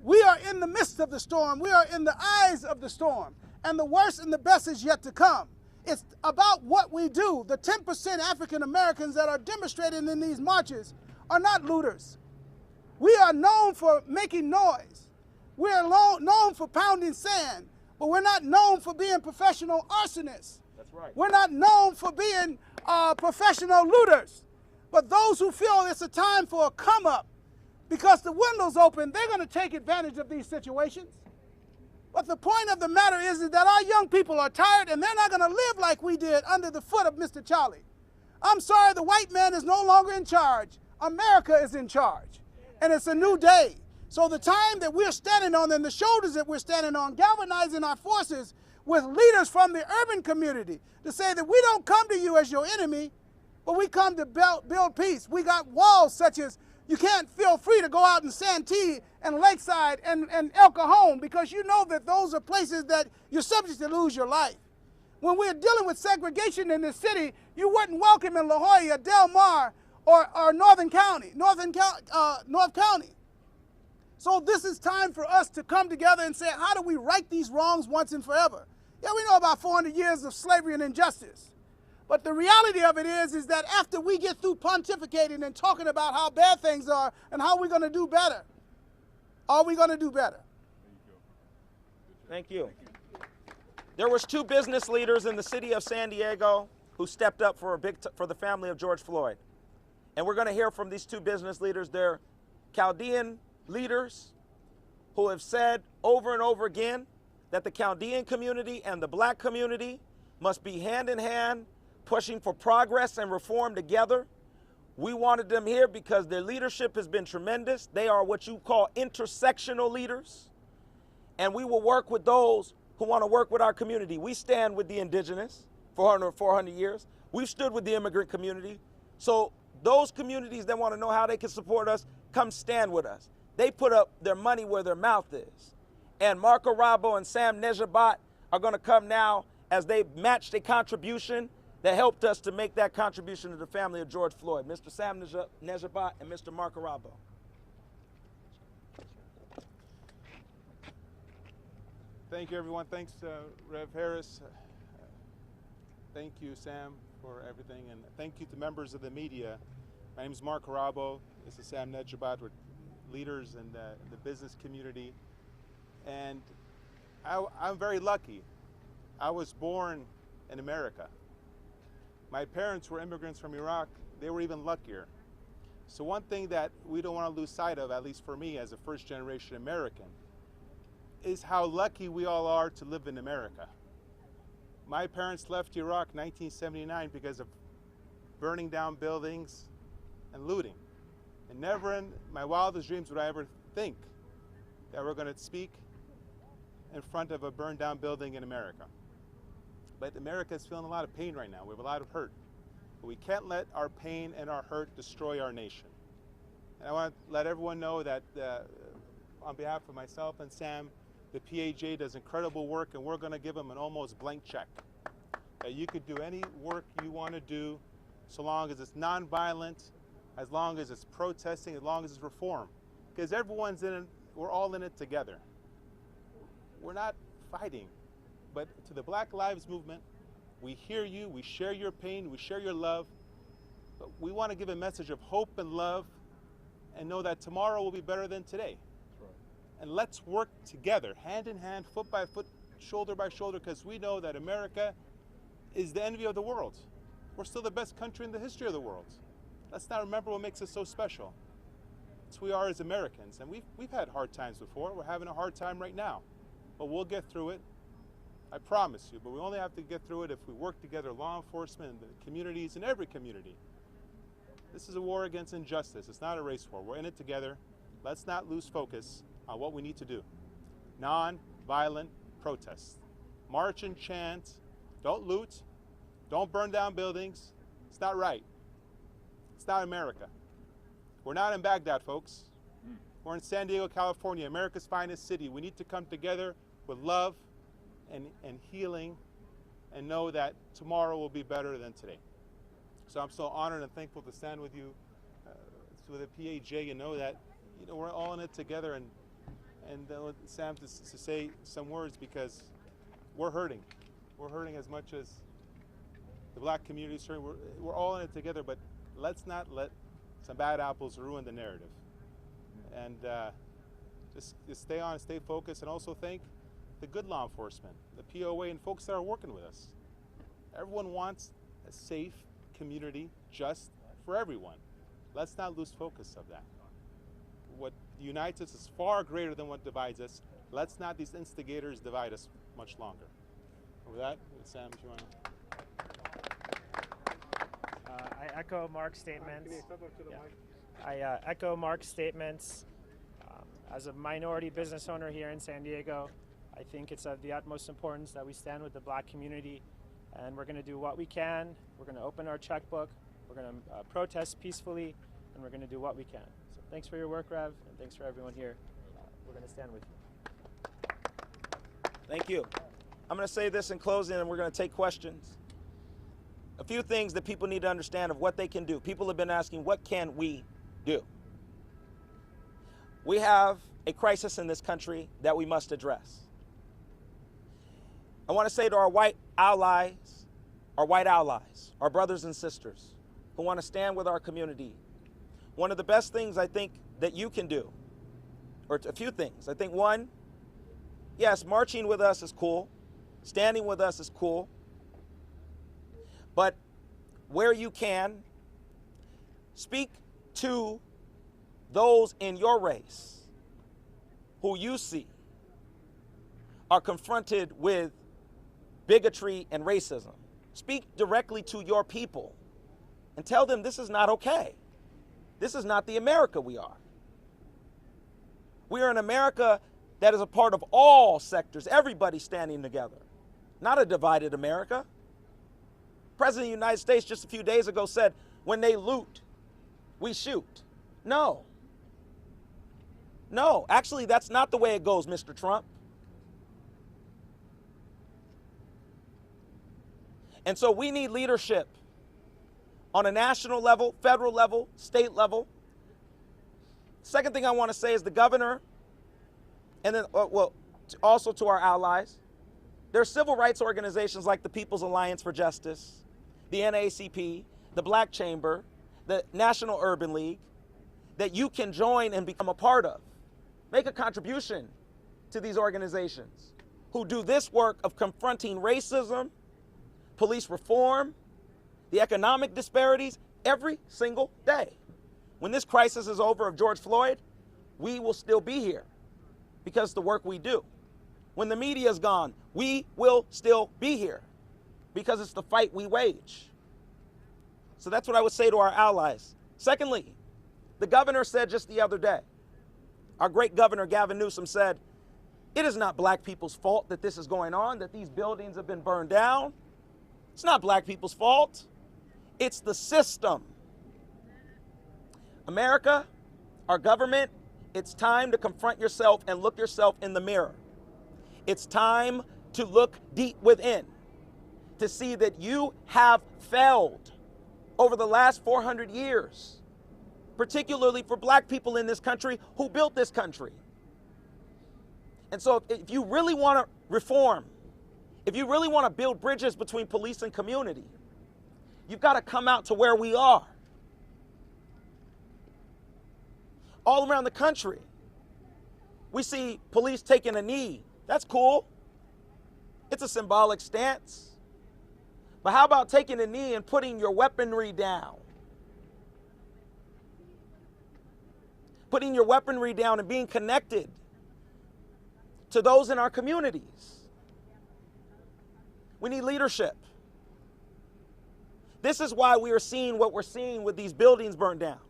We are in the midst of the storm. We are in the eyes of the storm. And the worst and the best is yet to come. It's about what we do. The 10% African Americans that are demonstrating in these marches are not looters. We are known for making noise. We are known for pounding sand, but we're not known for being professional arsonists. That's right. We're not known for being professional looters. But those who feel it's a time for a come up because the window's open, they're going to take advantage of these situations. But the point of the matter is that our young people are tired and they're not going to live like we did under the foot of Mr. Charlie. I'm sorry, the white man is no longer in charge. America is in charge. And it's a new day. So the time that we're standing on and the shoulders that we're standing on, galvanizing our forces with leaders from the urban community to say that we don't come to you as your enemy, but we come to build peace. We got walls such as you can't feel free to go out in Santee and Lakeside and El Cajon because you know that those are places that you're subject to lose your life. When we're dealing with segregation in this city, you wouldn't welcome in La Jolla, Del Mar, or North County. So this is time for us to come together and say, how do we right these wrongs once and forever? Yeah, we know about 400 years of slavery and injustice. But the reality of it is that after we get through pontificating and talking about how bad things are and how we're going to do better, are we going to do better? Thank you. There was two business leaders in the city of San Diego who stepped up for the family of George Floyd. And we're going to hear from these two business leaders. They're Chaldean leaders who have said over and over again that the Chaldean community and the black community must be hand in hand, pushing for progress and reform together. We wanted them here because their leadership has been tremendous. They are what you call intersectional leaders. And we will work with those who want to work with our community. We stand with the indigenous for 400 years. We've stood with the immigrant community. So those communities that want to know how they can support us, come stand with us. They put up their money where their mouth is. And Marco Rabo and Sam Nejabat are going to come now as they matched a contribution that helped us to make that contribution to the family of George Floyd. Mr. Sam Nejabat and Mr. Marco Rabo. Thank you, everyone. Thanks, Rev Harris. Thank you, Sam, for everything. And thank you to members of the media. My name is Mark Harabo. This is Sam Nejabat. We're leaders in the business community. And I'm very lucky. I was born in America. My parents were immigrants from Iraq. They were even luckier. So one thing that we don't want to lose sight of, at least for me as a first-generation American, is how lucky we all are to live in America. My parents left Iraq in 1979 because of burning down buildings and looting. And never in my wildest dreams would I ever think that we're going to speak in front of a burned down building in America. But America is feeling a lot of pain right now. We have a lot of hurt. But we can't let our pain and our hurt destroy our nation. And I want to let everyone know that on behalf of myself and Sam, the PAJ does incredible work, and we're going to give them an almost blank check. That you could do any work you want to do so long as it's nonviolent, as long as it's protesting, as long as it's reform. Because everyone's in it, we're all in it together. We're not fighting. But to the Black Lives Movement, we hear you, we share your pain, we share your love, but we want to give a message of hope and love and know that tomorrow will be better than today. That's right. And let's work together, hand in hand, foot by foot, shoulder by shoulder, because we know that America is the envy of the world. We're still the best country in the history of the world. Let's not remember what makes us so special. It's who we are as Americans, and we've had hard times before. We're having a hard time right now, but we'll get through it. I promise you, but we only have to get through it if we work together, law enforcement, and the communities, in every community. This is a war against injustice. It's not a race war. We're in it together. Let's not lose focus on what we need to do. Non-violent protest. March and chant. Don't loot. Don't burn down buildings. It's not right. It's not America. We're not in Baghdad, folks. We're in San Diego, California, America's finest city. We need to come together with love and healing, and know that tomorrow will be better than today. So I'm so honored and thankful to stand with you, with the PAJ, and know that we're all in it together. And Sam to say some words, because we're hurting. We're hurting as much as the Black community is hurting. We're all in it together, but let's not let some bad apples ruin the narrative. And just stay on, stay focused, and also thank the good law enforcement, the POA, and folks that are working with us. Everyone wants a safe community just for everyone. Let's not lose focus of that. What unites us is far greater than what divides us. Let's not these instigators divide us much longer. With that, Sam, if you want to. I echo Mark's statements. I echo Mark's statements. As a minority business owner here in San Diego, I think it's of the utmost importance that we stand with the Black community, and we're going to do what we can. We're going to open our checkbook. We're going to protest peacefully, and we're going to do what we can. So thanks for your work, Rev, and thanks for everyone here. We're going to stand with you. Thank you. I'm going to say this in closing, and we're going to take questions. A few things that people need to understand of what they can do. People have been asking, what can we do? We have a crisis in this country that we must address. I want to say to our white allies, our brothers and sisters who want to stand with our community, one of the best things I think that you can do, or a few things. I think one, yes, marching with us is cool. Standing with us is cool. But where you can, speak to those in your race who you see are confronted with bigotry and racism. Speak directly to your people and tell them this is not okay. This is not the America we are. We are an America that is a part of all sectors, everybody standing together, not a divided America. President of the United States just a few days ago said, when they loot, we shoot. No. No, actually, that's not the way it goes, Mr. Trump. And so we need leadership on a national level, federal level, state level. Second thing I want to say is the governor, and then, well, also to our allies. There are civil rights organizations like the People's Alliance for Justice, the NAACP, the Black Chamber, the National Urban League, that you can join and become a part of. Make a contribution to these organizations who do this work of confronting racism, police reform, the economic disparities every single day. When this crisis is over of George Floyd, we will still be here because of the work we do. When the media is gone, we will still be here because it's the fight we wage. So that's what I would say to our allies. Secondly, the governor said just the other day, our great governor Gavin Newsom said, it is not black people's fault that this is going on, that these buildings have been burned down. It's not black people's fault. It's the system. America, our government, it's time to confront yourself and look yourself in the mirror. It's time to look deep within to see that you have failed over the last 400 years, particularly for black people in this country who built this country. And so if you really want to reform, if you really want to build bridges between police and community, you've got to come out to where we are. All around the country, we see police taking a knee. That's cool. It's a symbolic stance. But how about taking a knee and putting your weaponry down? Putting your weaponry down and being connected to those in our communities. We need leadership. This is why we are seeing what we're seeing with these buildings burned down,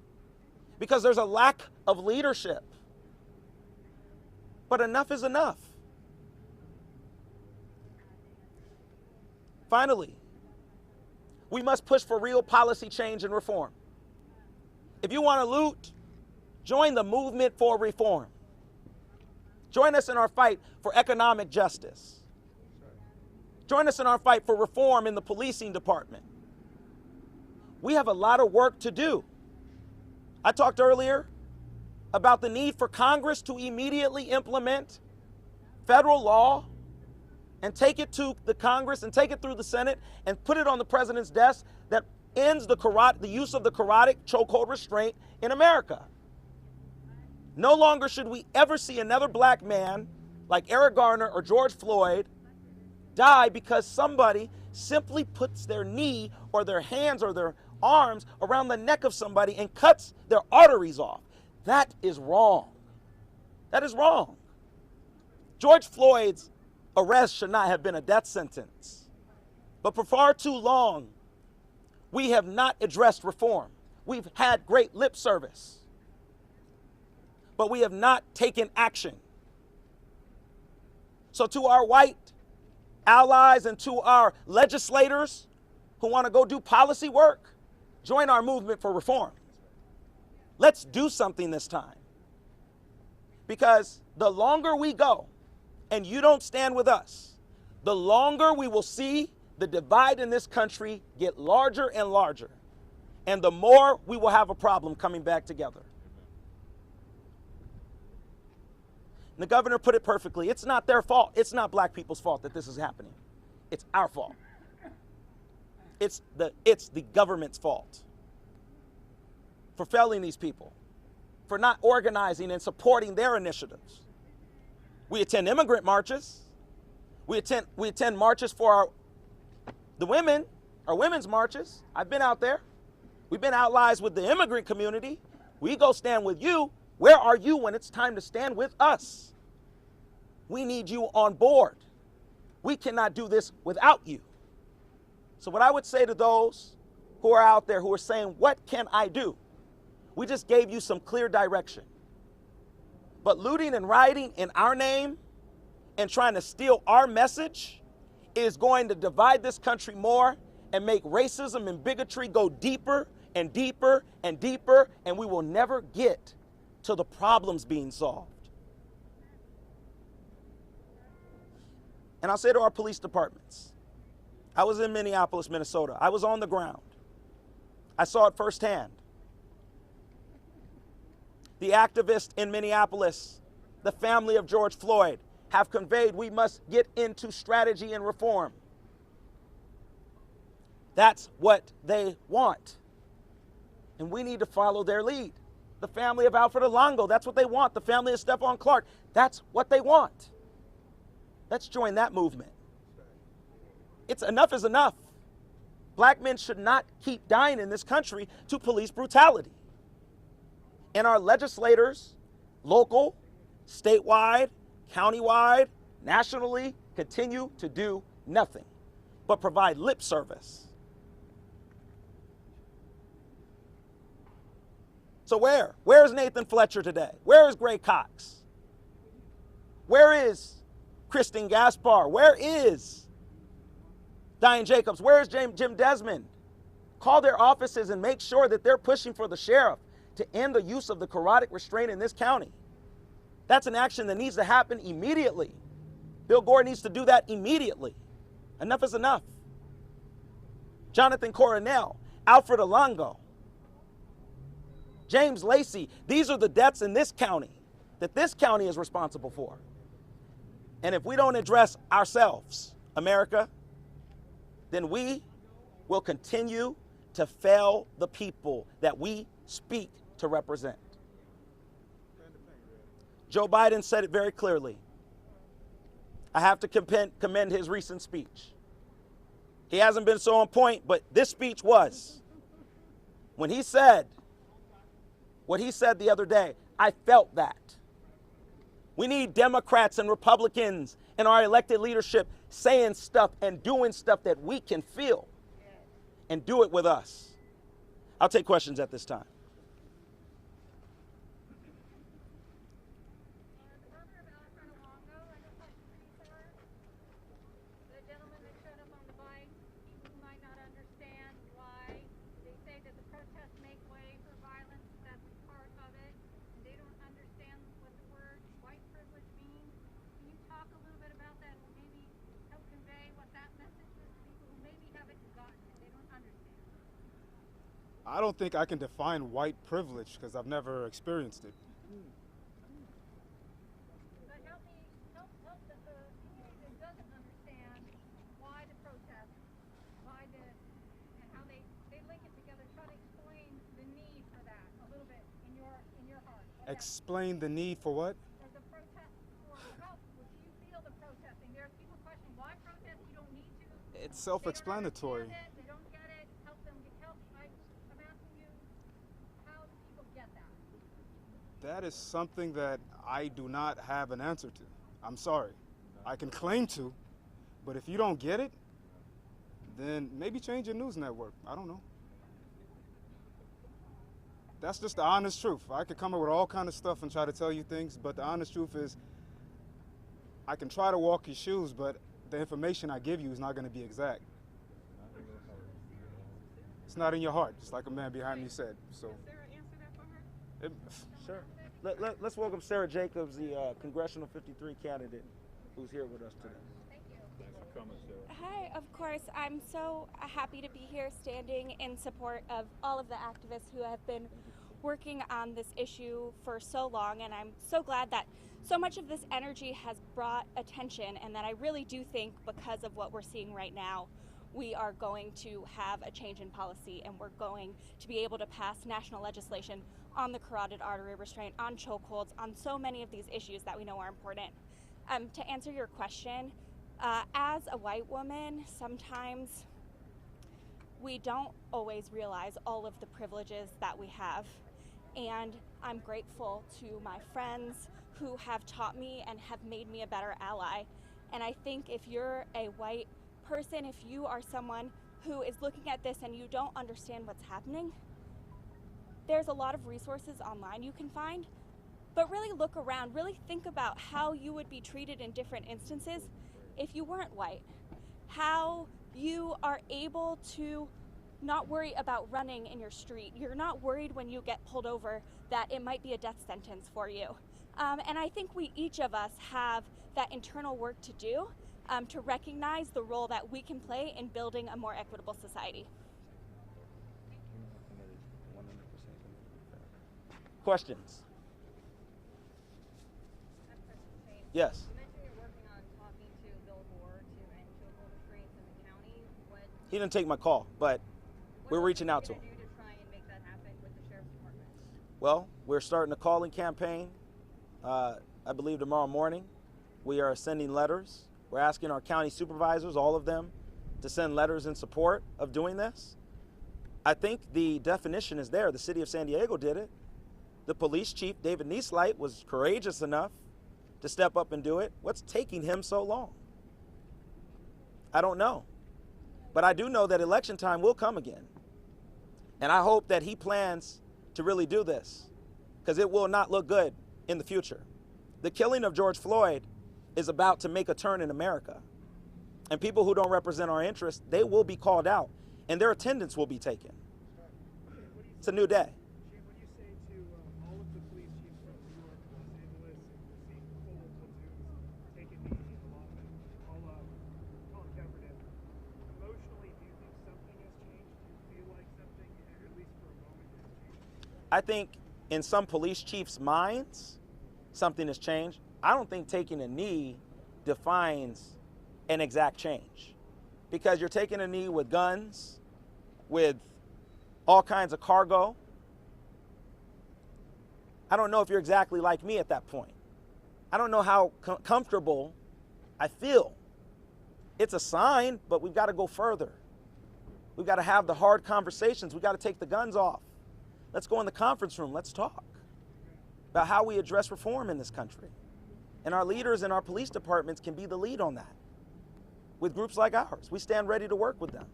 because there's a lack of leadership. But enough is enough. Finally, we must push for real policy change and reform. If you want to loot, join the movement for reform. Join us in our fight for economic justice. Join us in our fight for reform in the policing department. We have a lot of work to do. I talked earlier about the need for Congress to immediately implement federal law and take it to the Congress and take it through the Senate and put it on the president's desk that ends the use of the carotid chokehold restraint in America. No longer should we ever see another black man like Eric Garner or George Floyd die because somebody simply puts their knee or their hands or their arms around the neck of somebody and cuts their arteries off. That is wrong. That is wrong. George Floyd's arrest should not have been a death sentence. But for far too long, we have not addressed reform. We've had great lip service, but we have not taken action. So to our white allies and to our legislators who want to go do policy work, join our movement for reform. Let's do something this time. Because the longer we go and you don't stand with us, the longer we will see the divide in this country get larger and larger. And the more we will have a problem coming back together. And the governor put it perfectly. It's not their fault. It's not black people's fault that this is happening. It's our fault. It's the government's fault for failing these people, for not organizing and supporting their initiatives. We attend immigrant marches. We attend marches for the women, our women's marches. I've been out there. We've been allies with the immigrant community. We go stand with you. Where are you when it's time to stand with us? We need you on board. We cannot do this without you. So what I would say to those who are out there who are saying, what can I do? We just gave you some clear direction. But looting and rioting in our name and trying to steal our message is going to divide this country more and make racism and bigotry go deeper and deeper and deeper, and we will never get to the problems being solved. And I'll say to our police departments, I was in Minneapolis, Minnesota. I was on the ground. I saw it firsthand. The activists in Minneapolis, the family of George Floyd, have conveyed we must get into strategy and reform. That's what they want. And we need to follow their lead. The family of Alfred Alongo, that's what they want. The family of Stephon Clark, that's what they want. Let's join that movement. It's enough is enough. Black men should not keep dying in this country to police brutality. And our legislators, local, statewide, countywide, nationally, continue to do nothing but provide lip service. So where is Nathan Fletcher today? Where is Gray Cox? Where is Christine Gaspar? Where is Diane Jacobs? Where is Jim Desmond? Call their offices and make sure that they're pushing for the sheriff to end the use of the carotid restraint in this county. That's an action that needs to happen immediately. Bill Gore needs to do that immediately. Enough is enough. Jonathan Coronel, Alfred Alongo, James Lacey, these are the deaths in this county that this county is responsible for. And if we don't address ourselves, America, then we will continue to fail the people that we speak to represent. Joe Biden said it very clearly. I have to commend his recent speech. He hasn't been so on point, but this speech was. When he said what he said the other day, I felt that. We need Democrats and Republicans and our elected leadership saying stuff and doing stuff that we can feel, and do it with us. I'll take questions at this time. I don't think I can define white privilege because I've never experienced it. But help the community that doesn't understand why the protest, and how they link it together. Try to explain the need for that a little bit in your heart. Explain the need for what? For the protest, for help. Do you feel the protesting? There's people questioning why protest. You don't need to. It's self-explanatory. They don't get it. Help them get help. I'm asking you, how do people get that? That is something that I do not have an answer to. I'm sorry. I can claim to, but if you don't get it, then maybe change your news network. I don't know. That's just the honest truth. I could come up with all kind of stuff and try to tell you things, but the honest truth is I can try to walk your shoes, but the information I give you is not going to be exact. It's not in your heart, just like a man behind me said. So. Sure. Let's welcome Sarah Jacobs, the Congressional 53 candidate who's here with us today. Thank you. Thanks for coming, Sarah. Hi, of course. I'm so happy to be here standing in support of all of the activists who have been working on this issue for so long, and I'm so glad that so much of this energy has brought attention, and that I really do think because of what we're seeing right now, we are going to have a change in policy, and we're going to be able to pass national legislation on the carotid artery restraint, on chokeholds, on so many of these issues that we know are important. To answer your question, as a white woman, sometimes we don't always realize all of the privileges that we have. And I'm grateful to my friends who have taught me and have made me a better ally. And I think if you're a white person, if you are someone who is looking at this and you don't understand what's happening, there's a lot of resources online you can find, but really look around, really think about how you would be treated in different instances if you weren't white, how you are able to not worry about running in your street. You're not worried when you get pulled over that it might be a death sentence for you. And I think each of us have that internal work to do to recognize the role that we can play in building a more equitable society. Questions? Yes. You mentioned you're working on talking to Bill Gore to end chokehold restraints in the county. He didn't take my call, but we're reaching out to him. What are you going to do to try and make that happen with the Sheriff's Department? Well, we're starting a calling campaign, I believe tomorrow morning. We are sending letters. We're asking our county supervisors, all of them, to send letters in support of doing this. I think the definition is there. The city of San Diego did it. The police chief, David Nieslight, was courageous enough to step up and do it. What's taking him so long? I don't know. But I do know that election time will come again. And I hope that he plans to really do this, because it will not look good in the future. The killing of George Floyd is about to make a turn in America. And people who don't represent our interests, they will be called out, and their attendance will be taken. It's a new day. I think in some police chiefs' minds, something has changed. I don't think taking a knee defines an exact change, because you're taking a knee with guns, with all kinds of cargo. I don't know if you're exactly like me at that point. I don't know how comfortable I feel. It's a sign, but we've got to go further. We've got to have the hard conversations. We've got to take the guns off. Let's go in the conference room. Let's talk about how we address reform in this country. And our leaders and our police departments can be the lead on that. With groups like ours, we stand ready to work with them.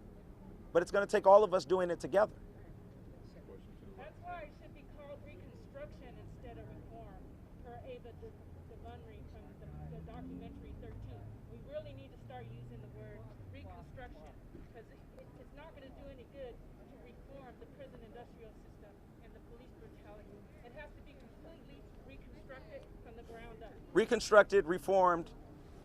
But it's going to take all of us doing it together. That's why it should be called reconstruction instead of reform, per Ava DuVernay from the documentary 13. We really need to start using the word reconstruction, because it's not going to do any good to reform the prison industrial system and the police brutality. It has to be completely reconstructed from the ground up. Reconstructed, reformed.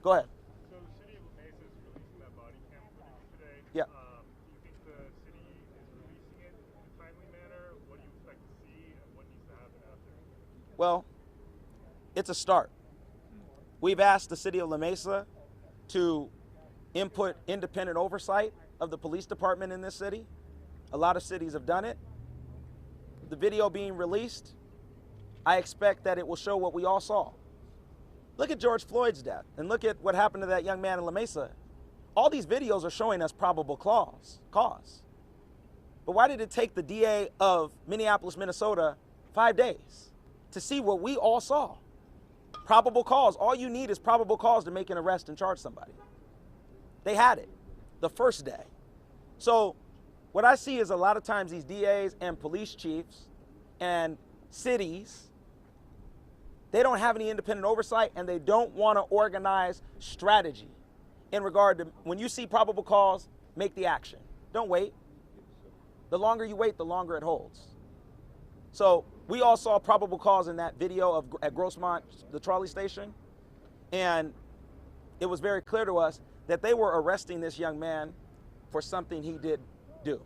Go ahead. So the city of La Mesa is releasing that body cam footage today. Yeah. Do you think the city is releasing it in a timely manner? What do you expect to see, and what needs to happen after? Well, it's a start. We've asked the city of La Mesa to input independent oversight of the police department in this city. A lot of cities have done it. The video being released, I expect that it will show what we all saw. Look at George Floyd's death, and look at what happened to that young man in La Mesa. All these videos are showing us probable cause. But why did it take the DA of Minneapolis, Minnesota 5 days to see what we all saw? Probable cause. All you need is probable cause to make an arrest and charge somebody. They had it the first day. So what I see is a lot of times these DAs and police chiefs and cities, they don't have any independent oversight, and they don't want to organize strategy in regard to when you see probable cause, make the action. Don't wait. The longer you wait, the longer it holds. So we all saw probable cause in that video at Grossmont, the trolley station, and it was very clear to us that they were arresting this young man for something he did do.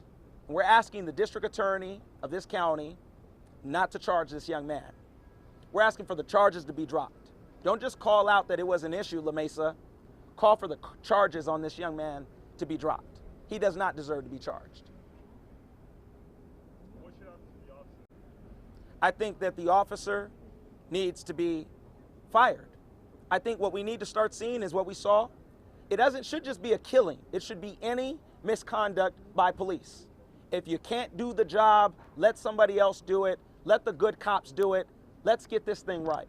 And we're asking the district attorney of this county not to charge this young man. We're asking for the charges to be dropped. Don't just call out that it was an issue, La Mesa. Call for the charges on this young man to be dropped. He does not deserve to be charged. What should happen to the officer? I think that the officer needs to be fired. I think what we need to start seeing is what we saw. It should just be a killing. It should be any misconduct by police. If you can't do the job, let somebody else do it. Let the good cops do it. Let's get this thing right.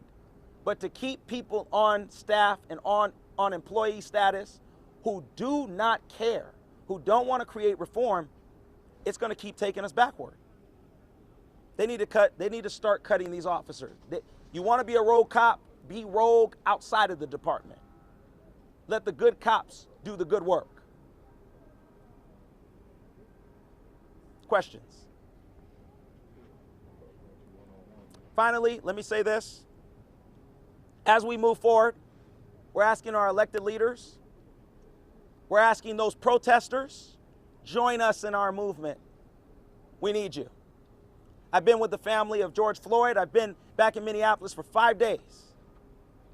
But to keep people on staff and on employee status who do not care, who don't want to create reform, it's going to keep taking us backward. They need to start cutting these officers. You want to be a rogue cop, be rogue outside of the department. Let the good cops do the good work. Questions? Finally, let me say this. As we move forward, we're asking our elected leaders, we're asking those protesters, join us in our movement. We need you. I've been with the family of George Floyd. I've been back in Minneapolis for 5 days.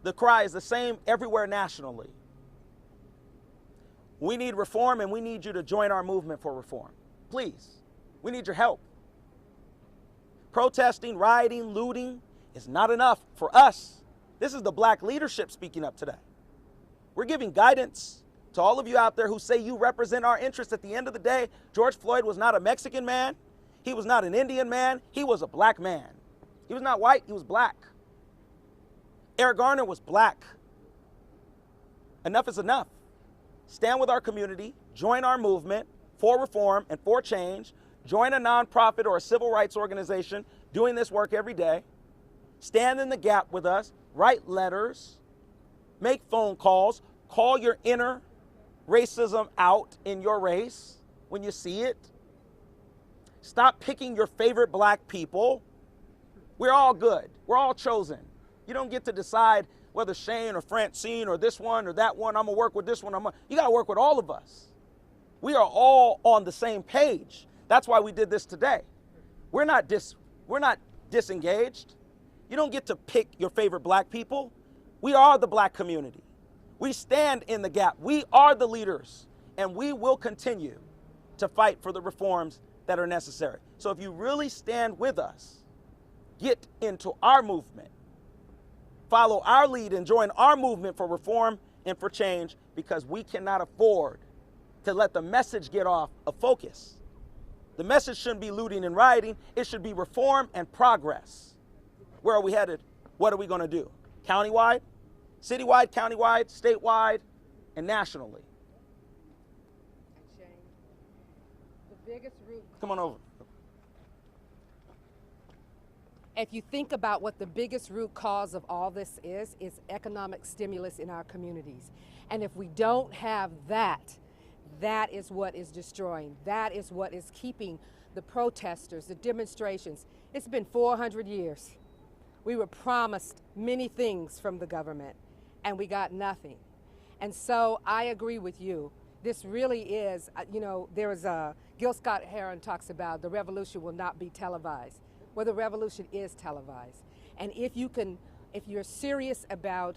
The cry is the same everywhere nationally. We need reform, and we need you to join our movement for reform. Please, we need your help. Protesting, rioting, looting is not enough for us. This is the black leadership speaking up today. We're giving guidance. To all of you out there who say you represent our interests, at the end of the day, George Floyd was not a Mexican man. He was not an Indian man. He was a black man. He was not white. He was black. Eric Garner was black. Enough is enough. Stand with our community. Join our movement for reform and for change. Join a nonprofit or a civil rights organization doing this work every day. Stand in the gap with us. Write letters. Make phone calls. Call your inner racism out in your race when you see it. Stop picking your favorite black people. We're all good. We're all chosen. You don't get to decide whether Shane or Francine or this one or that one, I'm going to work with this one. You got to work with all of us. We are all on the same page. That's why we did this today. We're not disengaged. You don't get to pick your favorite black people. We are the black community. We stand in the gap. We are the leaders, and we will continue to fight for the reforms that are necessary. So if you really stand with us, get into our movement, follow our lead, and join our movement for reform and for change, because we cannot afford to let the message get off of focus. The message shouldn't be looting and rioting. It should be reform and progress. Where are we headed? What are we going to do? Countywide, citywide, countywide, statewide, and nationally. Shane, the biggest root. Come on over. If you think about what the biggest root cause of all this is economic stimulus in our communities. And if we don't have that, that is what is destroying. That is what is keeping the protesters, the demonstrations. It's been 400 years. We were promised many things from the government, and we got nothing. And so I agree with you. This really is, there is Gil Scott-Heron talks about the revolution will not be televised. Well, the revolution is televised. And if you're serious about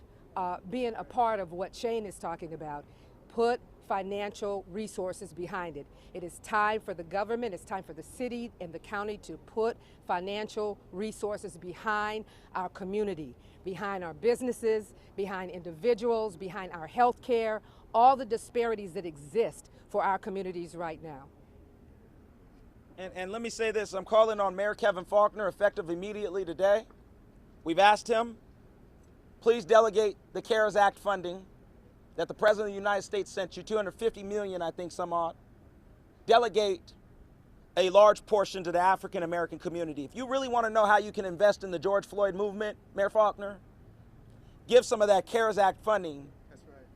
being a part of what Shane is talking about, put financial resources behind it. It is time for the government, it's time for the city and the county to put financial resources behind our community, behind our businesses, behind individuals, behind our health care, all the disparities that exist for our communities right now. And let me say this, I'm calling on Mayor Kevin Faulconer, effective immediately today. We've asked him, please delegate the CARES Act funding that the President of the United States sent you, $250 million, I think, some odd. Delegate a large portion to the African American community. If you really want to know how you can invest in the George Floyd movement, Mayor Faulconer, give some of that CARES Act funding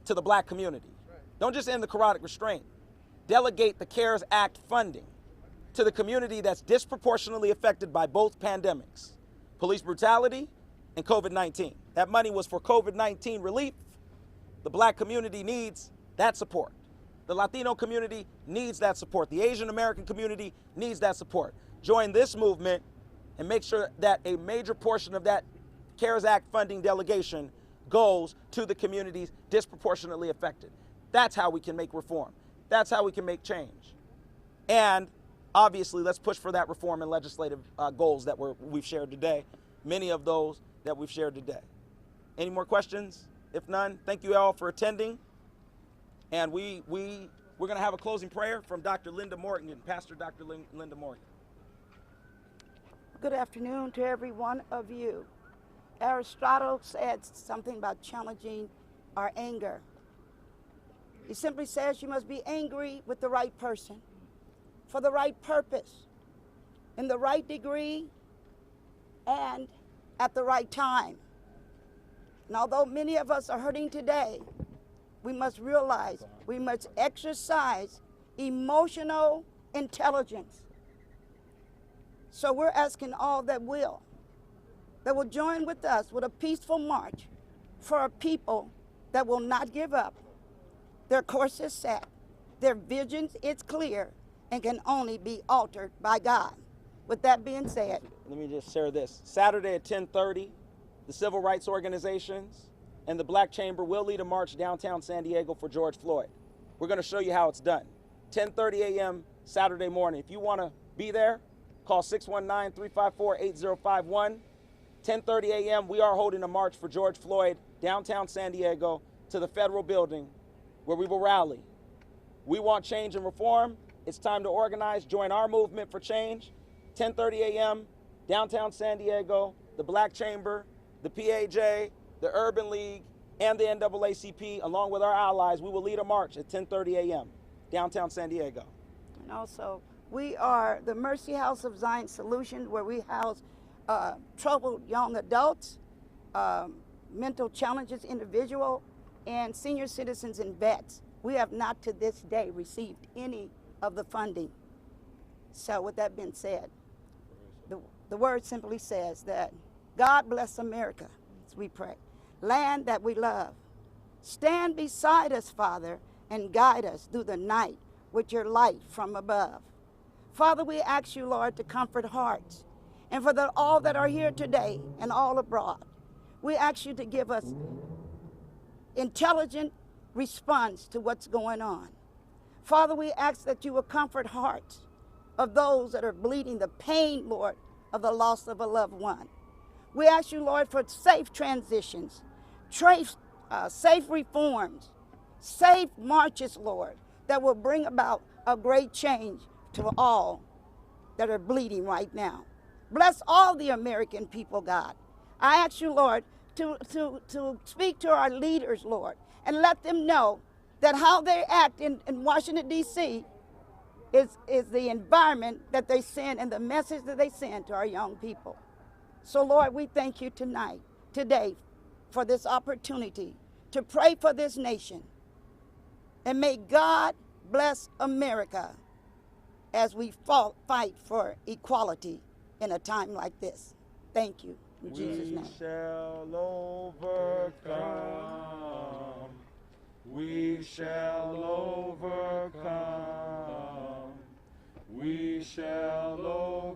to the black community. Don't just end the carotid restraint. Delegate the CARES Act funding to the community that's disproportionately affected by both pandemics, police brutality and COVID-19. That money was for COVID-19 relief. The black community needs that support. The Latino community needs that support. The Asian American community needs that support. Join this movement and make sure that a major portion of that CARES Act funding delegation goes to the communities disproportionately affected. That's how we can make reform. That's how we can make change. And obviously, let's push for that reform and legislative goals that we've shared today. Many of those that we've shared today. Any more questions? If none, thank you all for attending. And we're going to have a closing prayer from Dr. Linda Morton, and Pastor Dr. Linda Morton. Good afternoon to every one of you. Aristotle said something about challenging our anger. He simply says you must be angry with the right person, for the right purpose, in the right degree, and at the right time. And although many of us are hurting today, we must realize we must exercise emotional intelligence. So we're asking all that will join with us with a peaceful march for a people that will not give up. Their course is set, their vision is clear, and can only be altered by God. With that being said, let me just share this. Saturday at 10:30, the civil rights organizations and the Black Chamber will lead a march downtown San Diego for George Floyd. We're going to show you how it's done. 10:30 a.m. Saturday morning. If you want to be there, call 619-354-8051. 10:30 a.m. we are holding a march for George Floyd downtown San Diego to the federal building where we will rally. We want change and reform. It's time to organize. Join our movement for change. 10:30 a.m., downtown San Diego, the Black Chamber, the PAJ, the Urban League, and the NAACP, along with our allies, we will lead a march at 10:30 a.m., downtown San Diego. And also, we are the Mercy House of Zion Solutions, where we house troubled young adults, mental challenges individual, and senior citizens and vets. We have not to this day received any of the funding. So with that being said, the word simply says that God bless America, as we pray. Land that we love. Stand beside us, Father, and guide us through the night with your light from above. Father, we ask you, Lord, to comfort hearts. And for all that are here today and all abroad, we ask you to give us intelligent response to what's going on. Father, we ask that you will comfort hearts of those that are bleeding, the pain, Lord, of the loss of a loved one. We ask you, Lord, for safe transitions, safe reforms, safe marches, Lord, that will bring about a great change to all that are bleeding right now. Bless all the American people, God. I ask you, Lord, to speak to our leaders, Lord, and let them know that how they act in Washington, D.C. is the environment that they send and the message that they send to our young people. So, Lord, we thank you today, for this opportunity to pray for this nation. And may God bless America as we fight for equality in a time like this. Thank you. In Jesus' name. We shall overcome. We shall overcome. We shall overcome.